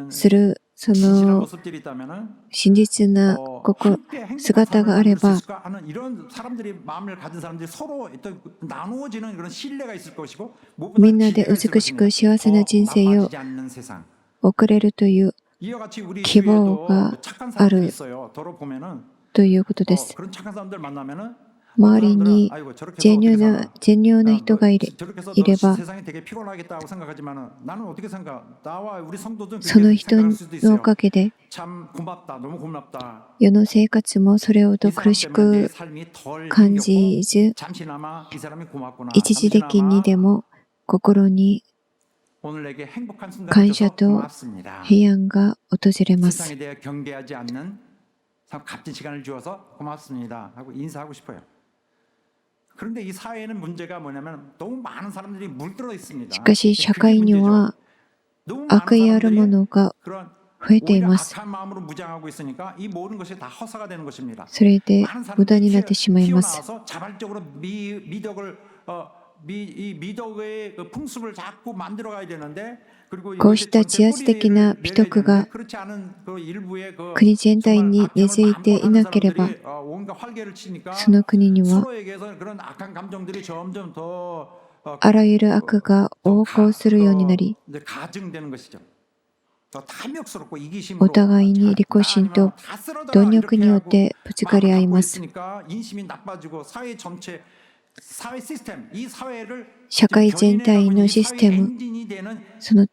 するそ 진실한 の 모습들이 있다면은 真実な 함께 행복한 姿 삶을 があれ 만들 수 ば、 있을까 하는 이런 사람들이 마음을 가진 사람들이 서로 어떤 나누어지는 그런 신뢰가 있을 것이고 み 무엇보다 んなで 기대가 있을 美しく 것입니다. 幸せな 더 人生を 나빠지지 않는 세상. 送れるという 이와 같이 우리 希望 주위에도 が 착한 あ 사람들이 る 있어요. 더러 보면은 ということです。 그런 착한 사람들 만나면은 周りに 아이고 저렇게 善 해서 良 어떻게 な 살아? 善良な人がい 저렇게 해서 れ 너 ば、 세상이 되게 피곤하겠다고 생각하지만은 나는 어떻게 생각? 나와 우리 성도들은 その 그렇게 人 생각할 수도 の 있어요. おかげで 참 고맙다, 너무 고맙다. 世の生活もそれほ 이 ど苦 사람 し 때문에 내 く 삶이 덜 感 힘겹고 じず、 잠시나마 이 사람이 고맙구나. 一時的に 잠시나마 でも心に 오늘 내게 행복한 순간을 感 줘서 謝と 고맙습니다. 平安が訪れます。 세상에 대해 경계하지 않는 참 값진 시간을 주어서 고맙습니다 하고 인사하고 싶어요. 그런데 이 사회에는 문제가 뭐냐면 너무 많은 사람들이 물들어 있습니다. しかし社会には 너무 많은 悪意あるも 사람들이 のが 그런 増えてい 오히려 ます。 악한 마음으로 무장하고 있으니까 이 모든 것이 다 허사가 되는 것입니다. それで 많은 無駄に 사람들이 なってしまいます。 튀어나와서 자발적으로 미덕을 이 미덕의 그 풍습을 자꾸 만들어 가야 되는데 그리고 こうした自発的な美徳が 그렇지 않은 그 일부의 그 国全体に根付いていなければ、 온갖 활개를 치니까 その国には 서로에게서 그런 악한 감정들이 점점 더 あらゆる悪が横行するようになり、 이제 가증되는 것이죠. 더 탐욕스럽고 お 이기심으로 互いに利己心と 다 쓰러져라 貪欲によっ 이렇게 てぶつかり合い 마음을 ま 갖고 す。 있으니까 인심이 나빠지고 사회 전체 사회 시스템 이 사회를 社会全体のシステム、 엔진이 되는 その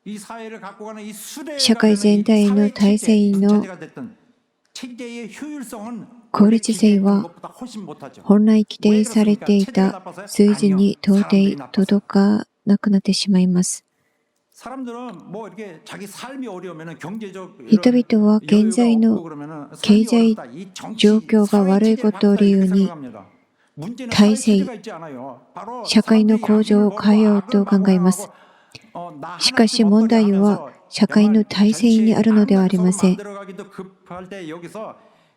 이 사회를 갖고 가는 이 수레가 社会全体の体制の 체제가 됐든 체제의 효율성은 効率性は 것보다 훨씬 못하죠. 本来規定されていた数字に到底届かなくなってしまいます。 사람들은 뭐 이렇게 자기 삶이 어려우면 경제적 人々は現在の経済状況が悪いことを理由に体制、社会の向上を変えようと考えます。しかし問題は社会の体制にあるのではありません。人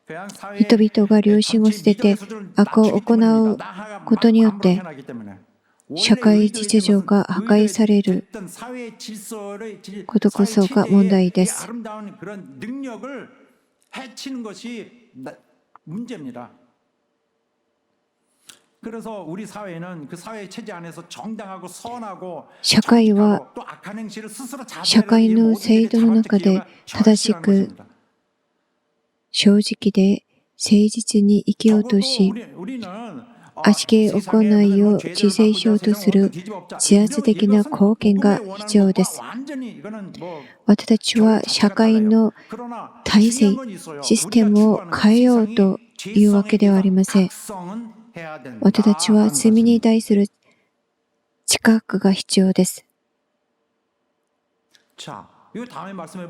々が良心を捨てて悪を行うことによって社会秩序が破壊されることこそが問題です。 그래서 우리 사회는 그 사회 체제 안에서 정당하고 선하고 社会は 또 악한 행실을 스스로 社会の制度の中で正しく正直で誠実に生きようとし、悪しき行いを自制しようとする自発的な貢献が必要です。私たちは社会の体制、システムを変えようというわけではありません。私たちは罪に対する知覚が必要です。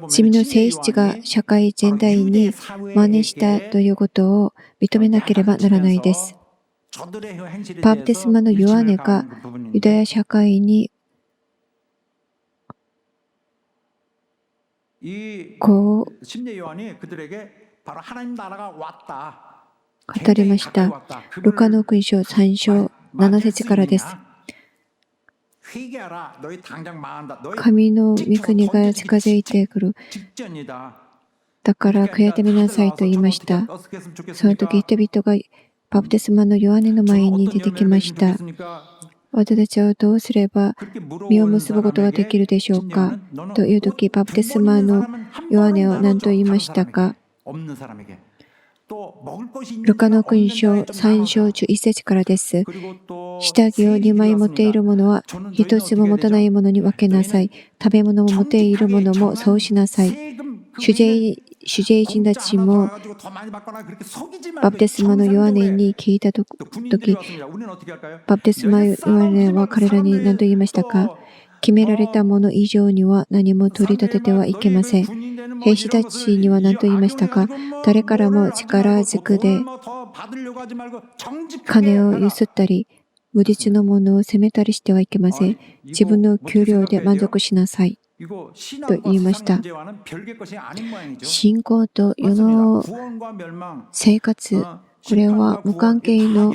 罪の性質が社会全体に真似したということを認めなければならないです。バプテスマのヨハネがユダヤ社会にこう語りました。ルカの福音書3章7節からです。神の御国が近づいてくる。だから悔やみなさいと言いました。その時人々がバプテスマのヨハネの前に出てきました。私たちはどうすれば実を結ぶことができるでしょうかという時、バプテスマのヨハネは何と言いましたか。ルカの福音書3章11節からです。下着を2枚持っている者は1つも持たない者に分けなさい。食べ物を持っている者もそうしなさい。主税人たちもバプテスマのヨハネに聞いたとき、バプテスマヨハネは彼らに何と言いましたか。決められたもの以上には何も取り立ててはいけません。兵士たちには何と言いましたか。誰からも力ずくで金をゆすったり、無実のものを責めたりしてはいけません。自分の給料で満足しなさい。と言いました。信仰と世の生活、これは無関係の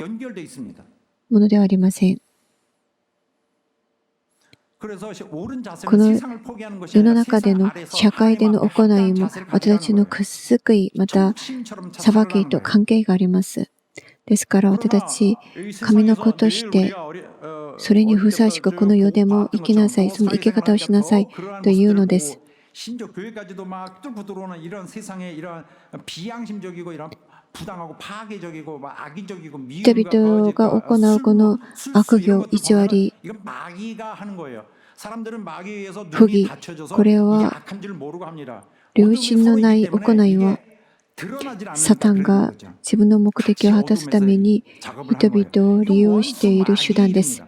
ものではありません。この世の中での社会での行いも私たちの救いまた裁きと関係があります。ですから私たち神の子としてそれにふさわしくこの世でも生きなさい、その生き方をしなさいというのです。 심지어 교회까지도 막 뚫고 들어오는 이런 세상의 이런 비양심적이고 이런 부당하고 파괴적이고 막 악의적이고 人々が行うこの悪行、偽り、 이건 마귀가 하는 거예요. 사람들은 마귀에 의해서 不 눈이 義、 닫혀져서 これ 이게 は 악한 줄 모르고 합니다. 良心のない行いは 드러나질 サタン 않는다 が 그런 거죠. 自分の目的を果たすために人々を利用している手段です。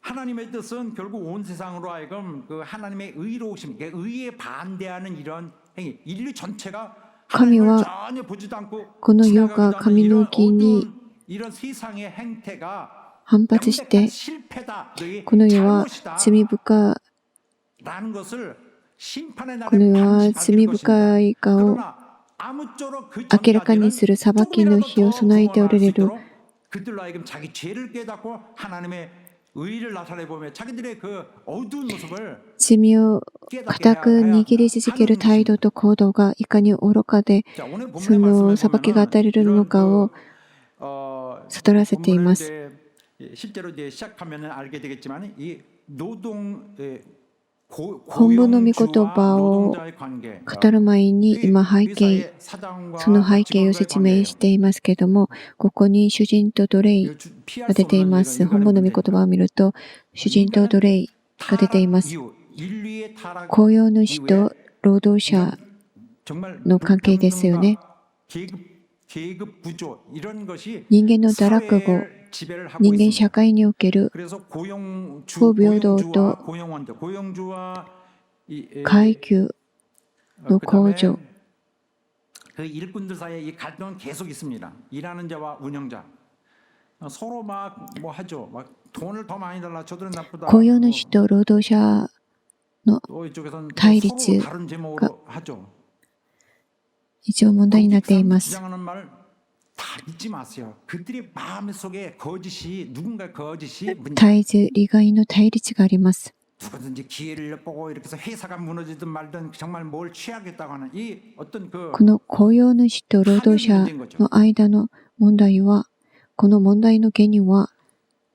하나님의 뜻은 결국 온 세상으로 하여금 그 하나님의 의로우심, 의에 반대하는 이런 행위, 인류 전체가 神 하나님을 は 전혀 보지도 않고 この世が 지나가고자 하는 神の 이런 義に 어두운 이런 세상의 행태가 反発して 명백한 실패다, 너희 この世は 잘못이다 罪深 라는 것을 심판의 この 날에 世は 반드시 罪 밝힐 深 것입니다. いかを 그러나 아무쪼록 그 明らかに 전까지는 する裁きの日を備えておられる 그들로 하여금 자기 죄를 깨닫고 하나님의 의를 나타내보며 자기들의 그 어두운 모습을 罪を固く握り続ける態度と行動がいかに愚かで 자, 오늘 そ 본문의 の 말씀에 裁きが 보면은 与えられるの 이런 かを 悟らせています。 실제로 이제 시작하면 알게 되겠지만 이 노동 本文の御言葉を語る前に今背景、その背景を説明していますけれども、ここに主人と奴隷が出ています。本文の御言葉を見ると、主人と奴隷が出ています。雇用主と労働者の関係ですよね。人間の堕落後、人間社会における不平等と階級の向上、 그 일꾼들 사이에 이 갈등은 계속 있습니다. 일하는 자와 운영자 서로 막 뭐 하죠. 막 돈을 더 많이 달라. 저들은 나쁘다. 雇用主と労働者の 또 이쪽에서는対 서로 立 다른 제목으로 하죠. 一応問題になっています。 주장하는 말 다 믿지 마세요. 그들의 마음 속에 거짓이 누군가 거짓이 対峙、利害の対立があります。 누구든지 기회를 보고 이렇게 해서 회사가 무너지든 말든 정말 뭘 취하겠다고 하는 이 어떤 그 この雇用主と労働者の間の問題は、この問題の原因は、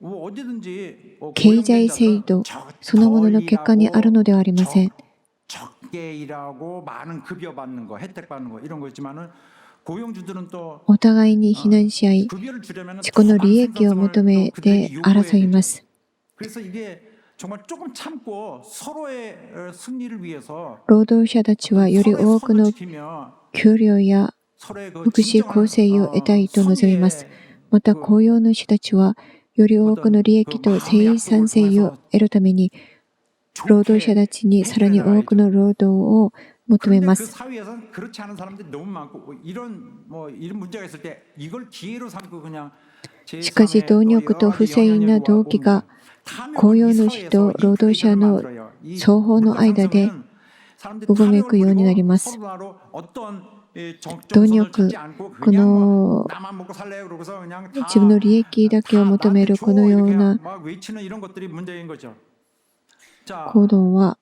뭐 어디든지 経済制度そのものの結果にあるのではありません。 적게 일하고 많은 급여 받는 거, 혜택 받는 거 이런 거 있지만은 고용주들은 또 お互いに非難し合い、 급여를 주려면 自己の利益を求めて争います。 그래서 이게 정말 조금 참고 서로의 승리를 위해서 労働者たちはより多くの 지키며 給料や 서로의 그 福祉厚生を得たいと望みます。また雇用主たちはより多くの利益と生産性を得るために労働者たちにさらに多くの労働を求めま 그 す。 사회에서는 그렇지 않은 사람들이 너무 많고 이런 문제가 있을 때 이걸 기회로 삼고 그냥 しかし貪欲と不正な動機が雇用主と労働者の双方の間でうごめくようになります。貪欲、この自分の利益だけを求めるこのような行動は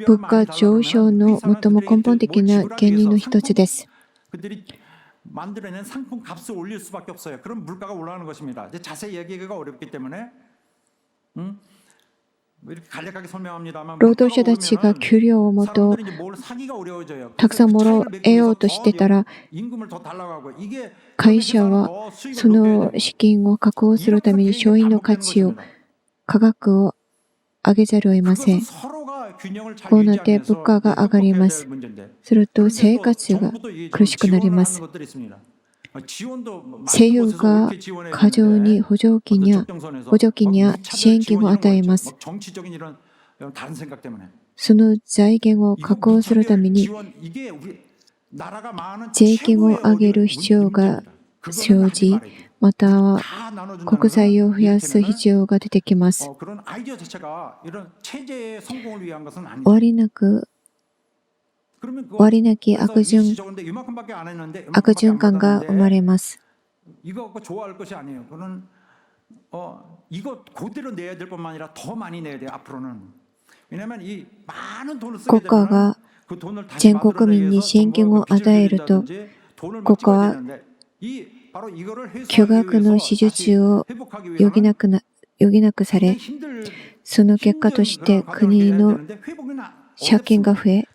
物価上昇の最も根本的な原因の一つです。 만들어낸 상품 값을 올릴 수밖에 없어요. 그럼 물가가 올라가는 것입니다. 이제 자세히 얘기하기가 어렵기 때문에 이렇게 간략하게 설명합니다만 労働者たちが給料をもとたくさんもらえようとしてたら会社はその資金を確保するために商品の価値を価格を上げざるを得ません。こうなって物価が上がります。すると生活が苦しくなります。政府が過剰に補助金や支援金を与えます。その財源を確保するために税金を上げる必要が生じ、または国債を増やす必要が出てきます。終わりなき悪循環が生まれます。 이거 그대로 내야 될 뿐만 아니라 더 많이 내야 돼요. 앞으로는. 왜냐하면 이 많은 돈을 쓰게 国家が 되면 그 돈을 다시 全国民に支援金を与えると、 国家は巨額の手術を余儀なくされ、その結果として国の借金が増え、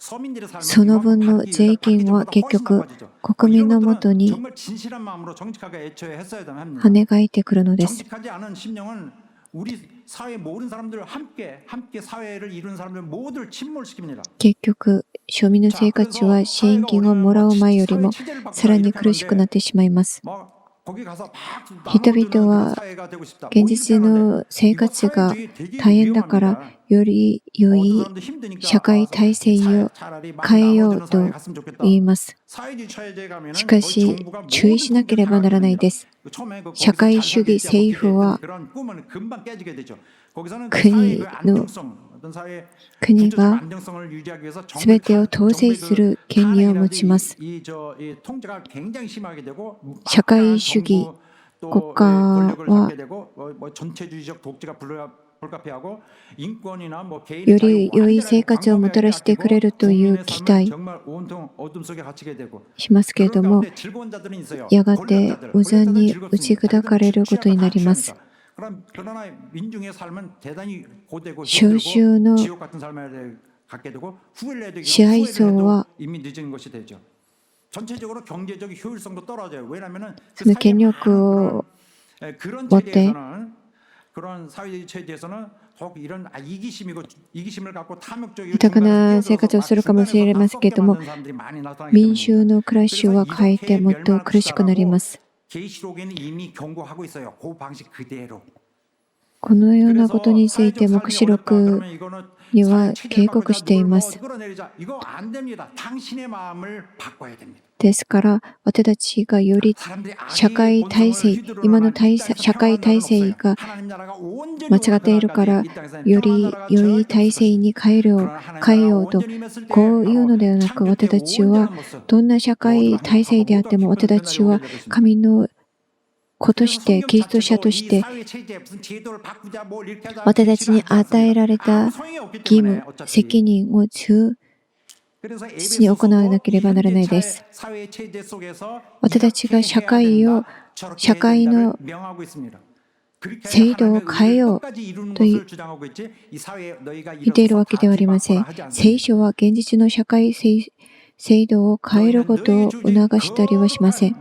その分の税金は結局国民のもとに跳ね返ってくるのです。 정직하지 않은 심령은 우리 사회 모든 사람들 함께 사회를 이루는 사람들 모두를 침몰시킵니다. 結局、庶民の生活は支援金をもらう前よりもさらに苦しくなってしまいます。 人々は現実の生活が大変だからより良い社会体制を変えようと言います。しかし注意しなければならないです。社会主義政府は国が全てを統制する権利を持ちます。社会主義国家はより良い生活をもたらしてくれるという期待しますけれども、やがて無残に打ち砕かれることになります。少数の支配層はその権力を持って豊かな生活をするかもしれませんけれども、民衆の暮らしはかえってもっと苦しくなります。このようなことについて黙示録には警告しています。ですから私たちがより社会体制、今の社会体制が間違っているからより良い体制に変えようとこういうのではなく、私たちはどんな社会体制であっても私たちは神の子としてキリスト者として私たちに与えられた義務、責任を忠実に行わなければならないです。私たちが社会の制度を変えようと言っているわけではありません。聖書は現実の社会制度を変えることを促したりはしません。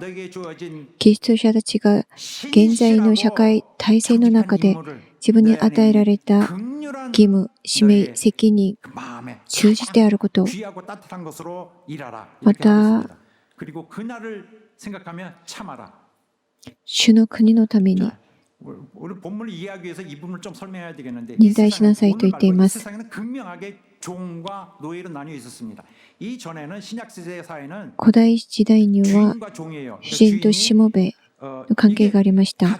キリスト者たちが現在の社会体制の中で自分に与えられた義務、使命、責任、忠実であること、また主の国のために忍耐しなさいと言っています。古代時代には主人としもべの関係がありました。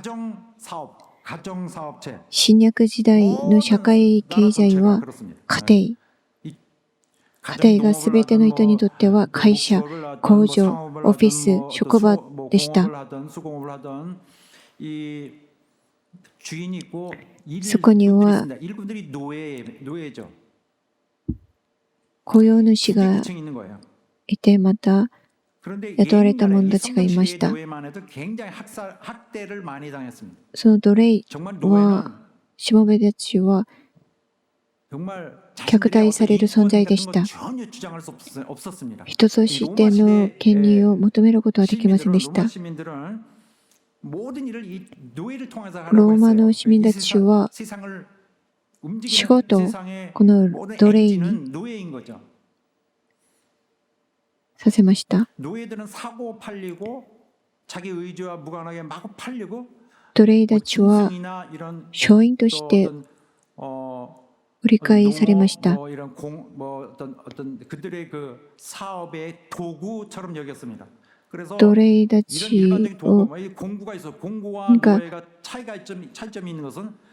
新約時代の社会経済は家庭が全ての人にとっては会社、工場、オフィス、職場でした。そこには雇用主がいて、また雇われた者たちがいました。その奴隷は、しもべたちは虐待される存在でした。人としての権利を求めることはできませんでした。ローマの市民たちは仕事をこの奴隷にさせました。奴隷たちは商品として売り買いされました。奴隷たちを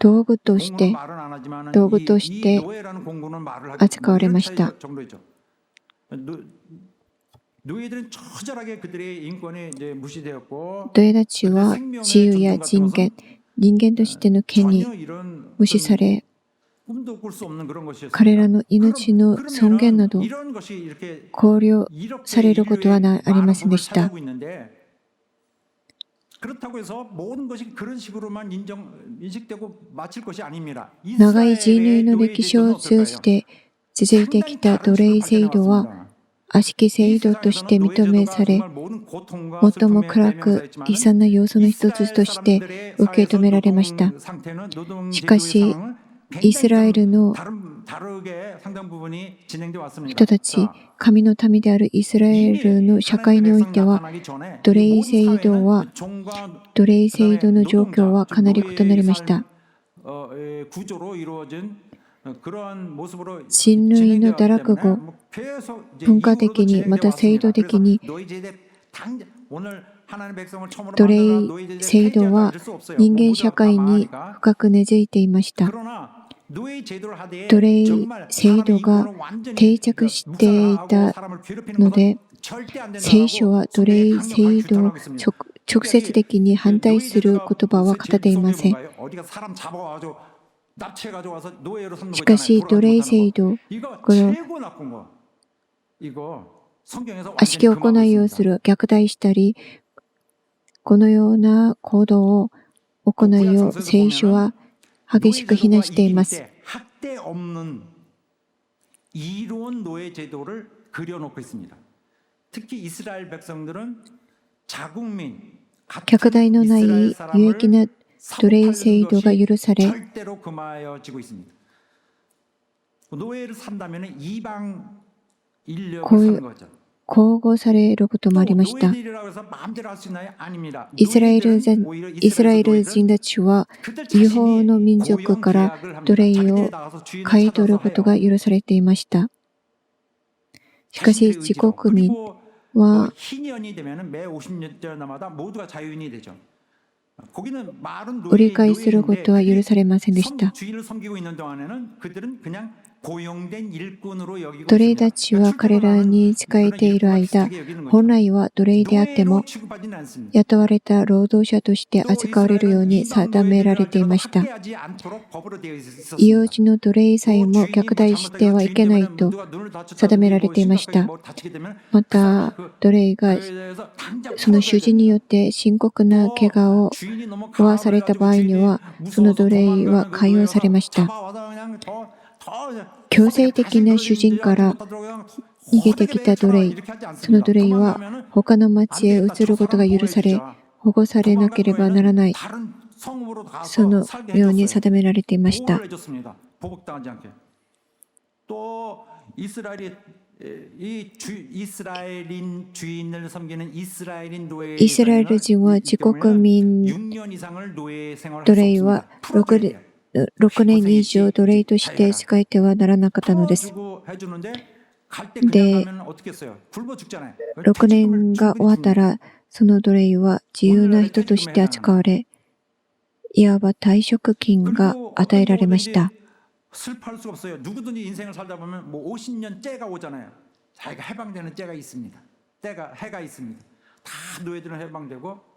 道具として扱われました。奴隷たちは自由や人権、人間としての権利 전혀 이런 無視され、 꿈도 꿀 수 없는 그런 것이었습니다. 彼らの命の尊厳など 이런 것이 이렇게 考慮されることはありませんでした。 그렇다고 해서 모든 것이 그런 식으로만 인식되고 마칠 것이 아닙니다. 長い人類の歴史を通じて続いてきた奴隷制度は悪しき制度として認めされ、最も暗く悲惨な要素の一つとして受け止められました。しかし、イスラエルの人たち、神の民であるイスラエルの社会においては、奴隷制度の状況はかなり異なりました。人類の堕落後、文化的にまた制度的に奴隷制度は人間社会に深く根付いていました。奴隷制度が定着していたので、聖書は奴隷制度を直接的に反対する言葉は語っていません。しかし、奴隷制度、この悪しき行いをする、虐待したり、このような行動を行いを聖書は激しく非難しています。虐待のない有益な奴隷制度が許され、皇后されることもありました。イスラエル人たちは違法の民族から奴隷を買い取ることが許されていました。しかし自国民は売り買いすることは許されませんでした。奴隷たちは彼らに仕えている間、本来は奴隷であっても雇われた労働者として扱われるように定められていました。異様児の奴隷さえも虐待してはいけないと定められていました。また、奴隷がその主人によって深刻な怪我を負わされた場合には、その奴隷は解放されました。強制的な主人から逃げてきた奴隷、その奴隷は他の町へ移ることが許され、保護されなければならない、そのように定められていました。イスラエル人は自国民奴隷は6年以上奴隷として仕えてはならなかったのです。で、6年が終わったら、その奴隷は自由な人として扱われ、いわば退職金が与えられました。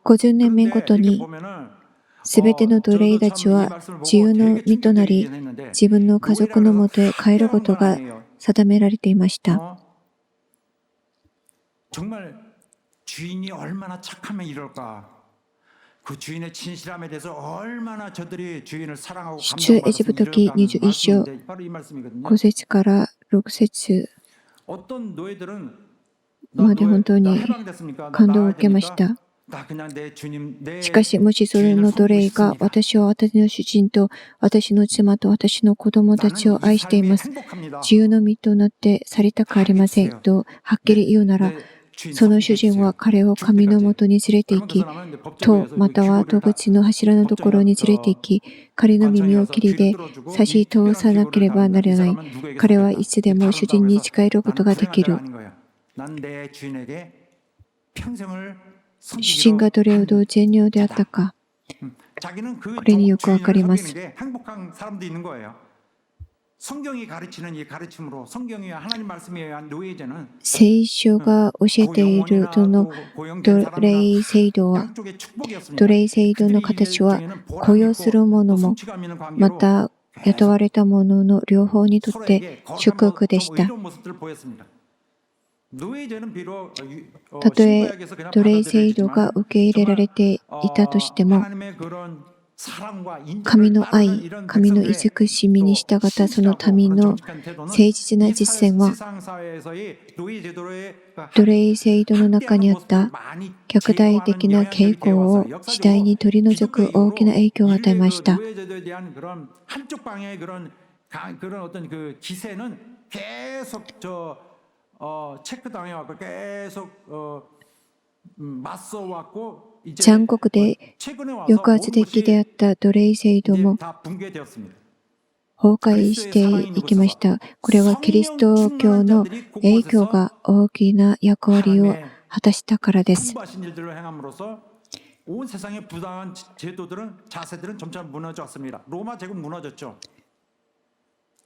50年目ごとにすべての奴隷たちは自由の身となり、自分の家族のもとへ帰ることが定められていました。出エジプト記21章5節から6節まで本当に感動を受けました。しかし、もしその奴隷が私は私の主人と私の妻と私の子供たちを愛しています。自由の身となって去りたくありませんとはっきり言うなら、その主人は彼を神のもとに連れて行き、塔または戸口の柱のところに連れて行き、彼の耳を切りで差し通さなければならない。彼はいつでも主人に仕えることができる。主人がどれほど善良であったか、これによくわかります。 성경이 가르치는 이 가르침으로 성경이 하나님 말씀에 의한 노예제는 聖書が教えているその奴隷制度は、 양쪽의 축복이었습니다. 奴隷制度の形は雇用する者もまた雇われた者の両方にとって祝福でした。たとえ奴隷制度が受け入れられていたとしても、神の愛、神の慈しみに従ったその民の誠実な実践は、奴隷制度の中にあった虐待的な傾向を次第に取り除く大きな影響を与えました。 残酷で抑圧的であった奴隷制度も崩壊していきました。これはキリスト教の影響が大きな役割を果たしたからです。 온 세상의 부당한 제도들은 자세들은 점차 무너졌습니다. 로마 제국 무너졌죠.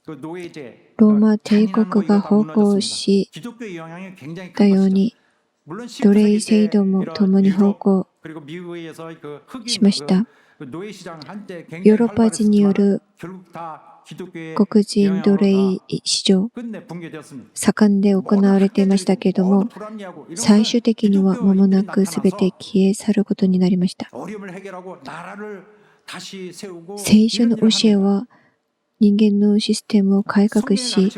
그 노예제. ローマ帝国が崩壊したように、奴隷制度も共に崩壊しました。ヨーロッパ人による黒人奴隷市場、盛んで行われていましたけれども、最終的には間もなくすべて消え去ることになりました。聖書の教えは、人間のシステムを改革し、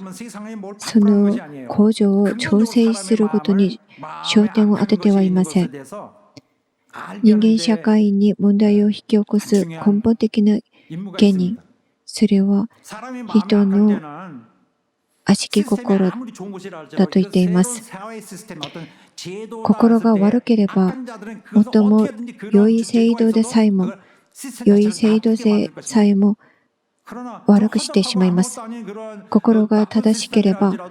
その向上を調整することに焦点を当ててはいません。人間社会に問題を引き起こす根本的な原因、それは人の悪しき心だと言っています。心が悪ければ、最も良い制度でさえも、悪くしてしまいます。心が正しければ、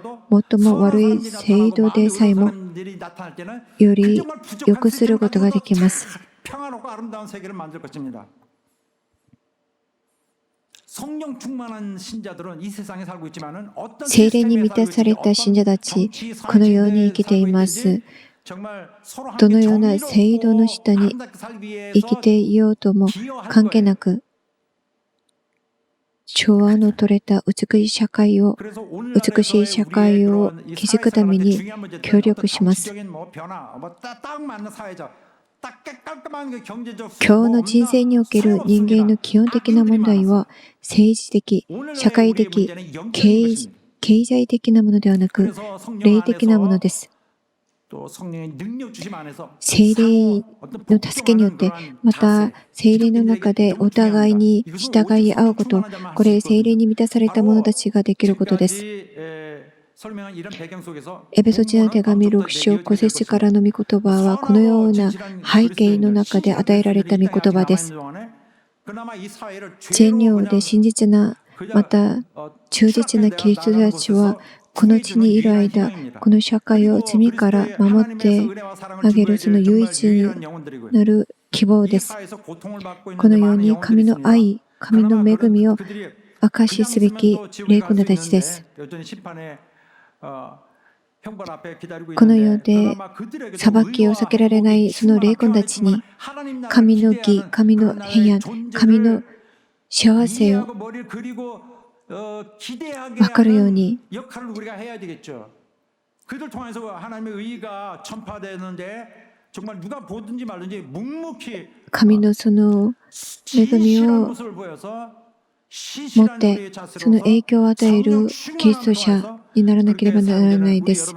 最も悪い制度でさえも、より良くすることができます。聖霊に満たされた信者たち、このように生きています。どのような制度の下に生きていようとも関係なく、調和の取れた美しい社会を築くために協力します。今日の人生における人間の基本的な問題は、政治的、社会的、経済的なものではなく、霊的なものです。聖霊の助けによって、また聖霊の中でお互いに従い合うこと、これ聖霊に満たされた者たちができることです。エペソ人の手紙6章5節からの御言葉は、このような背景の中で与えられた御言葉です。善良で真実な、また忠実なキリストたちは、この地にいる間、この社会を罪から守ってあげるその唯一になる希望です。このように神の愛、神の恵みを証しすべき霊魂たちです。この世で裁きを避けられないその霊魂たちに、神の義、神の平安、神の幸せを分かるように、神のその恵みを持って、その影響を与えるキリスト者にならなければならないです。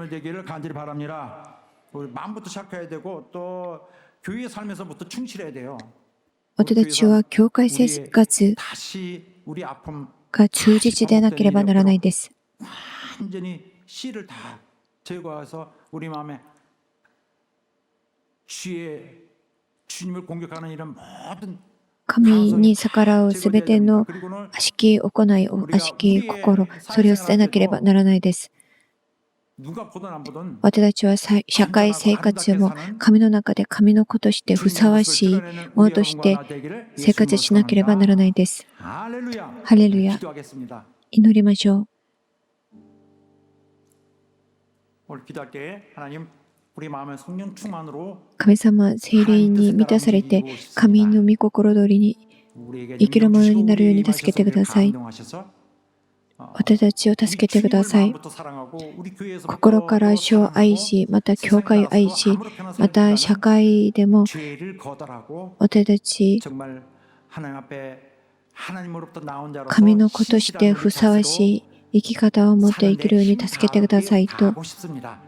私たちは教会生活が忠実でなければならないです。神に逆らうすべての悪しき行い、悪しき心、それを捨てなければならないです。私たちは社会生活も神の中で神の子としてふさわしいものとして生活しなければならないです。ハレルヤ。祈りましょう。 오늘 기도할 때 하나님 우리 마음의 성령 충만으로 神様、聖霊に満たされて、神の御心通りに 우리에게 生きるものになるように 능력 助けてください。 감동하셔서 私たちを助けてください。 마음부터 사랑하고 우리 교회에서부터 心から主を愛し、また教会を愛し、また社会でも 죄를 거절하고 私たち 정말 하나님 앞에 하나님으로부터 나온 자로서 神の子としてふさわしい生き方を持って生きるように助けてくださいと 하고 싶습니다.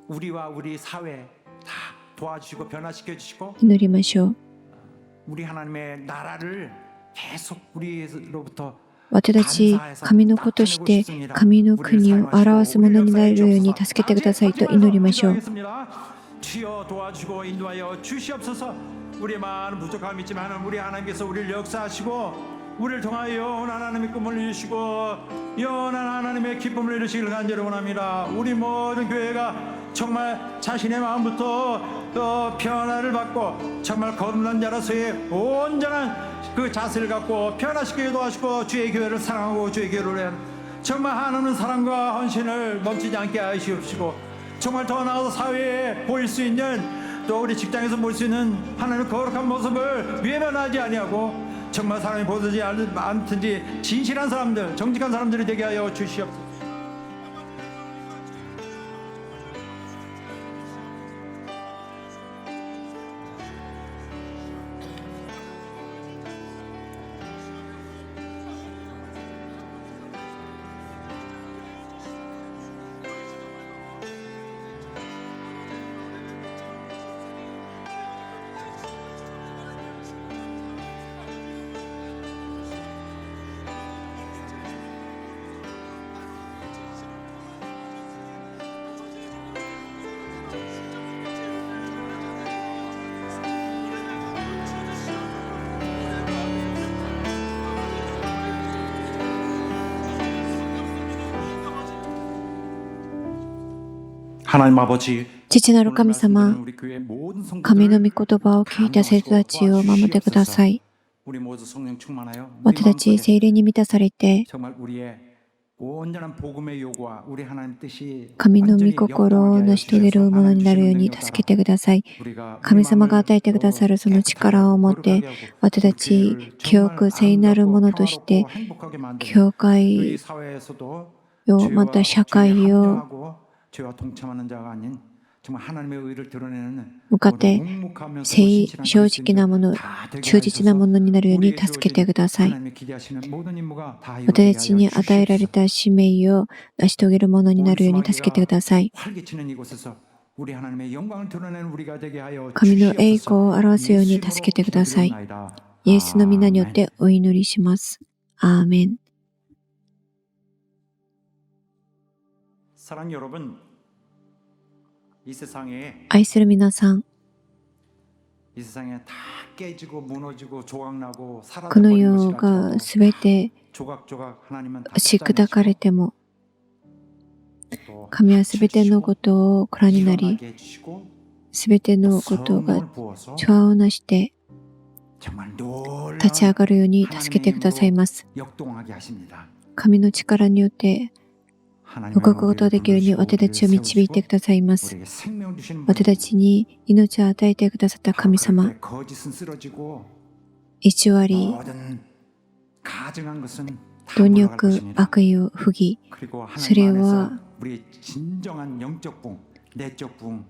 우리와 우리 사회 다 도와주시고 변화시켜 주시고 祈りましょう。 우리 하나님의 나라를 계속 우리로부터 私たち神の子として神の国を表すものになれるように助けてくださいと祈りましょう。 주여 도와주시고 인도하여 주시옵소서. 우리의 많은 부족함이 있지만 우리 하나님께서 우리를 역사하시고 우리를 통하여 영원한 하나님의 꿈을 이루시고 영원한 하나님의 기쁨을 이루시기를 간절히 원합니다. 우리 모든 교회가 정말 자신의 마음부터 변화를 받고 정말 거듭난 자로서의 온전한 그 자세를 갖고 변화시키게 도와주시고 주의 교회를 사랑하고 주의 교회를 위한 정말 한없는 사랑과 헌신을 멈추지 않게 하시옵시고 정말 더 나아가서 사회에 보일 수 있는 또 우리 직장에서 볼 수 있는 하나님의 거룩한 모습을 외면하지 아니하고 정말 사람이 보지 않든지 진실한 사람들 정직한 사람들이 되게 하여 주시옵소서. 하나님 아버지 父なる神様、 우리 교회 모든 神の 성도들 御言葉を聞いた生徒たちを守ってください。 우리 모두 성령 충만하여 私たち聖霊に満たされて 정말 우리의 온전한 복음의 요구와 우리 하나님 뜻이 神の御 완전히 心を 역동하게 成し遂げるものになるように助けてください。 우리가 神様が与えてくださるその力を持って私たち清く聖なるものとして教会 이 사회에서도 をまた社会を 합당하고 죄와 동참하는 자가 아닌 정말 하나님의 의를 드러내는 向かって 묵묵하면서 正直なもの、忠実なものになるように助けてください。 하나님이 기대하시는 모든 임무가 다 私たちに与えられた使命を成し遂げるものになるように助けてください。 활기치는 이곳에서 우리 하나님의 영광을 드러내는 우리가 되게 하여 神の栄光 주시옵소서. を表すように助けてください。 イエスの皆によってお祈りします。アーメン。 사랑 여러분, 이 세상에 愛する皆さん、 이 세상에 다 깨지고 무너지고 조각나고 この 사라져버린 世 것이 が 같아도 すべて 조각조각 하나님은 다 打ち砕かれても、 또 神はすべてのことをご覧になり、 일어나게 해주시고 すべてのことが 성령을 부어서 調和をなして 정말 놀라운 立ち上がるように助けてくださいます。 역동하게 하십니다. 神の力によって 動くことができるように私たちを導いてくださいます。 우리에게 생명을 주시는 私たちに命を与えてくださった神様、 그때 거짓은 쓰러지고 偽り、 모든 가증한 것은 다 貪 물러갈 欲、 것입니다. 悪意を不義、 그리고 それ 하나님 は 안에서 우리 진정한 영적 붕, 내적 붕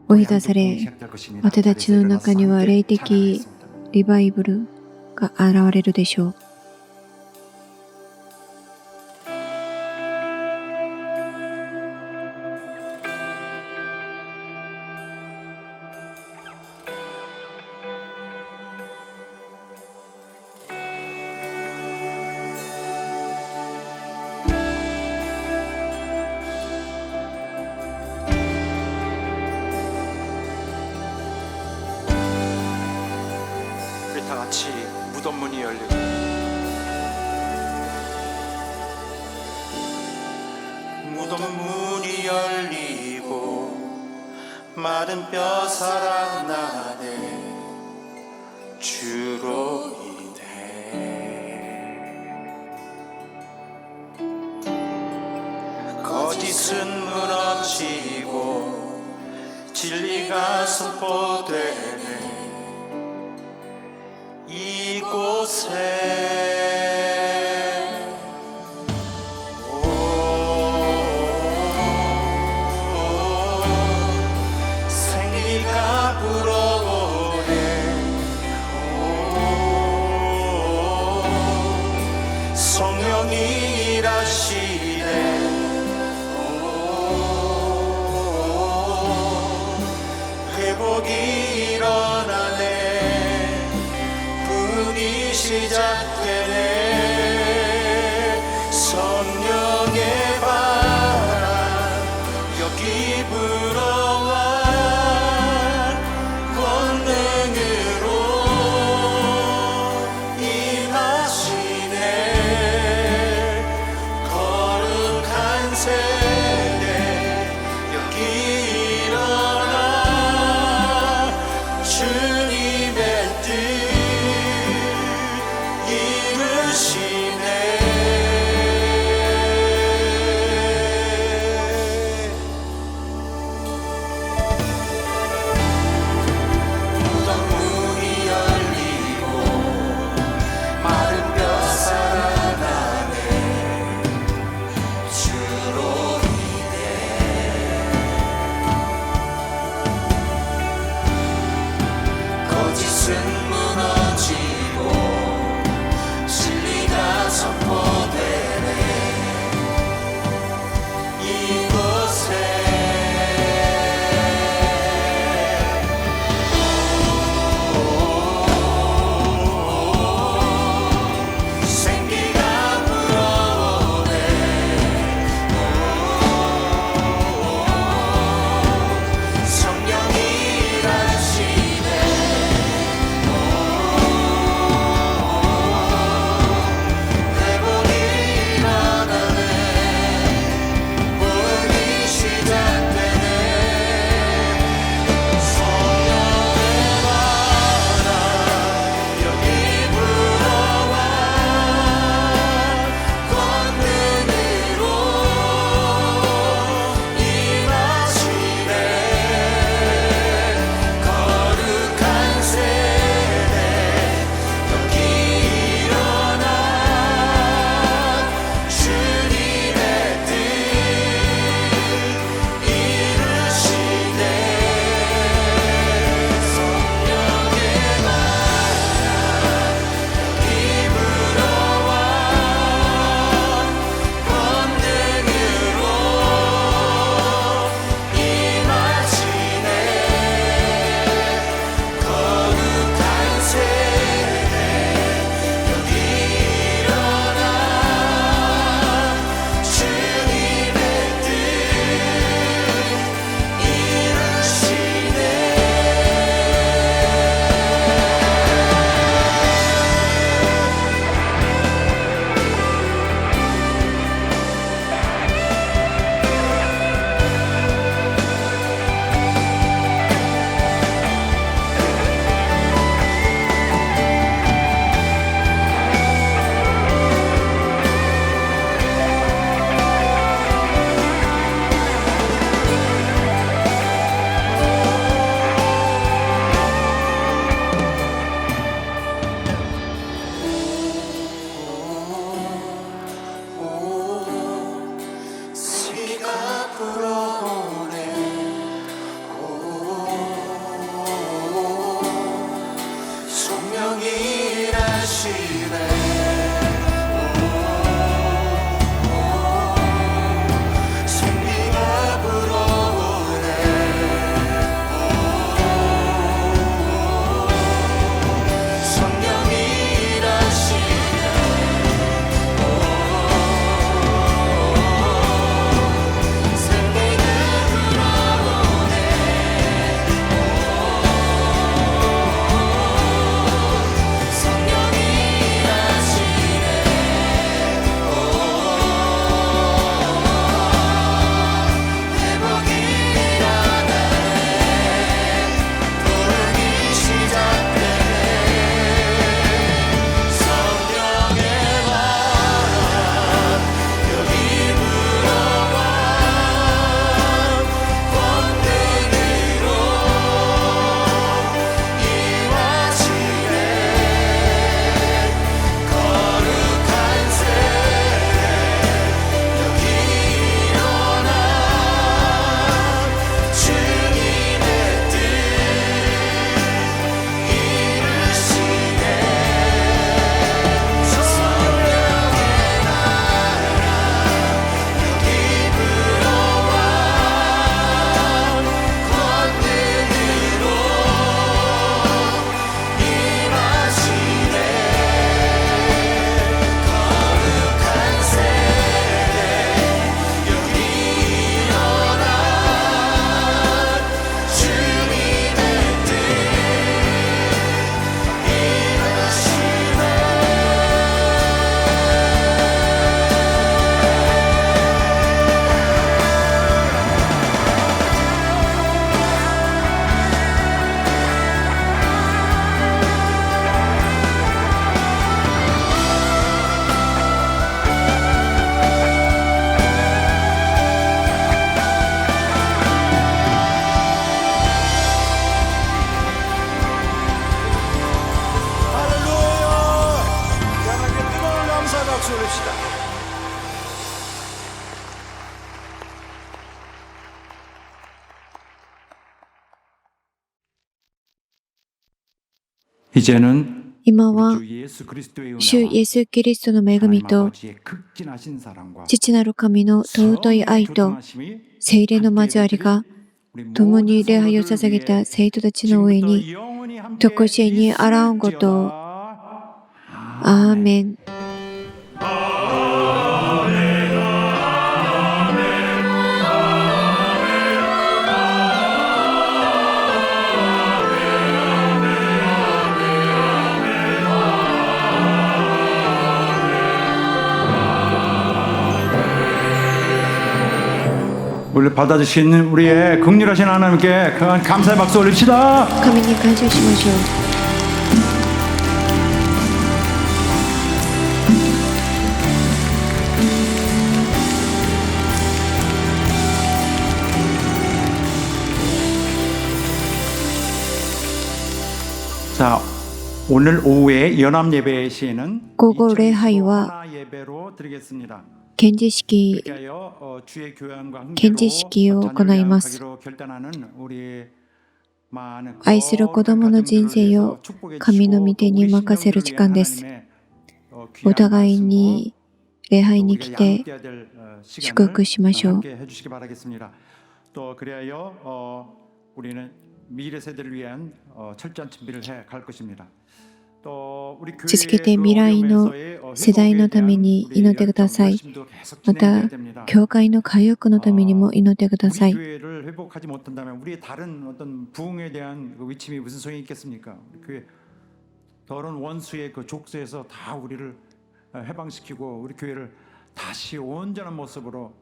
追い出され、 시작될 것입니다. 私たちの中には霊的 찬양하겠습니다. リバイブルが現れるでしょう。 우리 다 같이 무덤 문이 열리고 무덤 문이 열리고 마른 뼈 살아나네 주로 인해 거짓은 무너지고 진리가 선포되네 이곳에 생기가 불어오네 성령이 일하시네 회복이 일어나네 분이 시작되네 성령의 바람 여기 불어와 권능으로 임하시네 거룩한 세대 여기 일어나 주님의 뜻 이루시네 무덤 문이 열리고 마른 뼈 살아나네 주로 인해 거짓은 무너지고 진리가 선포되네 이곳에 생기가 불어오네 성령이 일하시네 이제는 今は 우리 주 예수 그리스도의 主イ 은혜와 エス・キリストの恵み 하나님 と 아버지의 극진하신 사랑과 父なる神の尊い愛と 교통하심이 聖霊の交わりが 우리 共 모든 に礼拝を 성도들 捧げ 위해 た生徒たちの上 지금부터 に 영원히 함께 常しえにあらんことを 있을지어다. アーメン。우리 받아주신 우리의 긍휼하신 하나님께 강한 감사의 박수 올립시다. 神に感謝しましょう。 자, 오늘 오후에 연합 예배 시에는 午後礼拝は 하나 예배로 드리겠습니다. 献辞式 그러니까요, 주의 교양과 함께로 献辞式を行います。 자녀를 결단하는 우리 많은 愛する子供の人生を神の御手に任せる時間です。お互いに礼拝に来て祝福しましょう。 또 그래야 우리는 미래 세대를 위한 철저한 준비를 해 갈 것입니다. 続けて未来の世代のために祈ってください。また、教会の回復のためにも祈ってください。 교회를 회복하지 못한다면 우리의 다른 어떤 부흥에 대한 그 위침이 무슨 소용이 있겠습니까? 그 더러운 원수의 그 족쇄에서 다 우리를 해방시키고 우리 교회를 다시 온전한 모습으로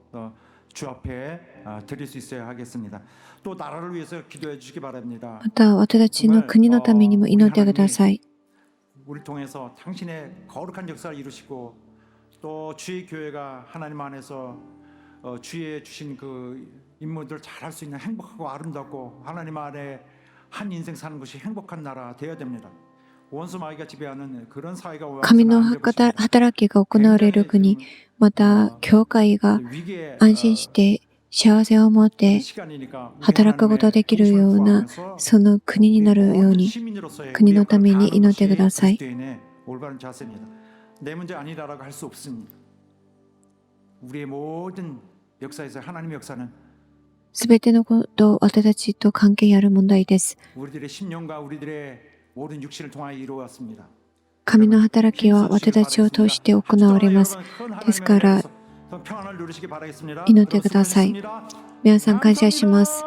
주 앞에 드릴 수 있어야 하겠습니다. 또 나라를 위해서 기도해 주시기 바랍니다. また、私たちの国のためにも祈ってください。 우리를 통해서 당신의 거룩한 역사를 이루시고 또 주의 교회가 하나님 안에서 주의 주신 그 임무들을 잘할 수 있는 행복하고 아름답고 하나님 안에 한 인생 사는 것이 행복한 나라 되어야 됩니다. 원수 마귀가 지배하는 그런 사회가 神の働きが行われる国、また、教会が 위기에 安心して幸せを持って働くことができるようなその国になるように国のために祈ってください。 올바른 자세입니다. 내 문제 아니라라고 할 수 없습니다. 우리의 모든 역사에서 하나님의 역사는 すべてのこと私たちと関係ある問題です。 우리들의 심령과 우리들의 모든 육신을 통하여 이루어졌습니다. 神の働きは私たちを通して行われます。ですから、 평안을 누리시기 바라겠습니다. 祈ってください。皆さん感謝します。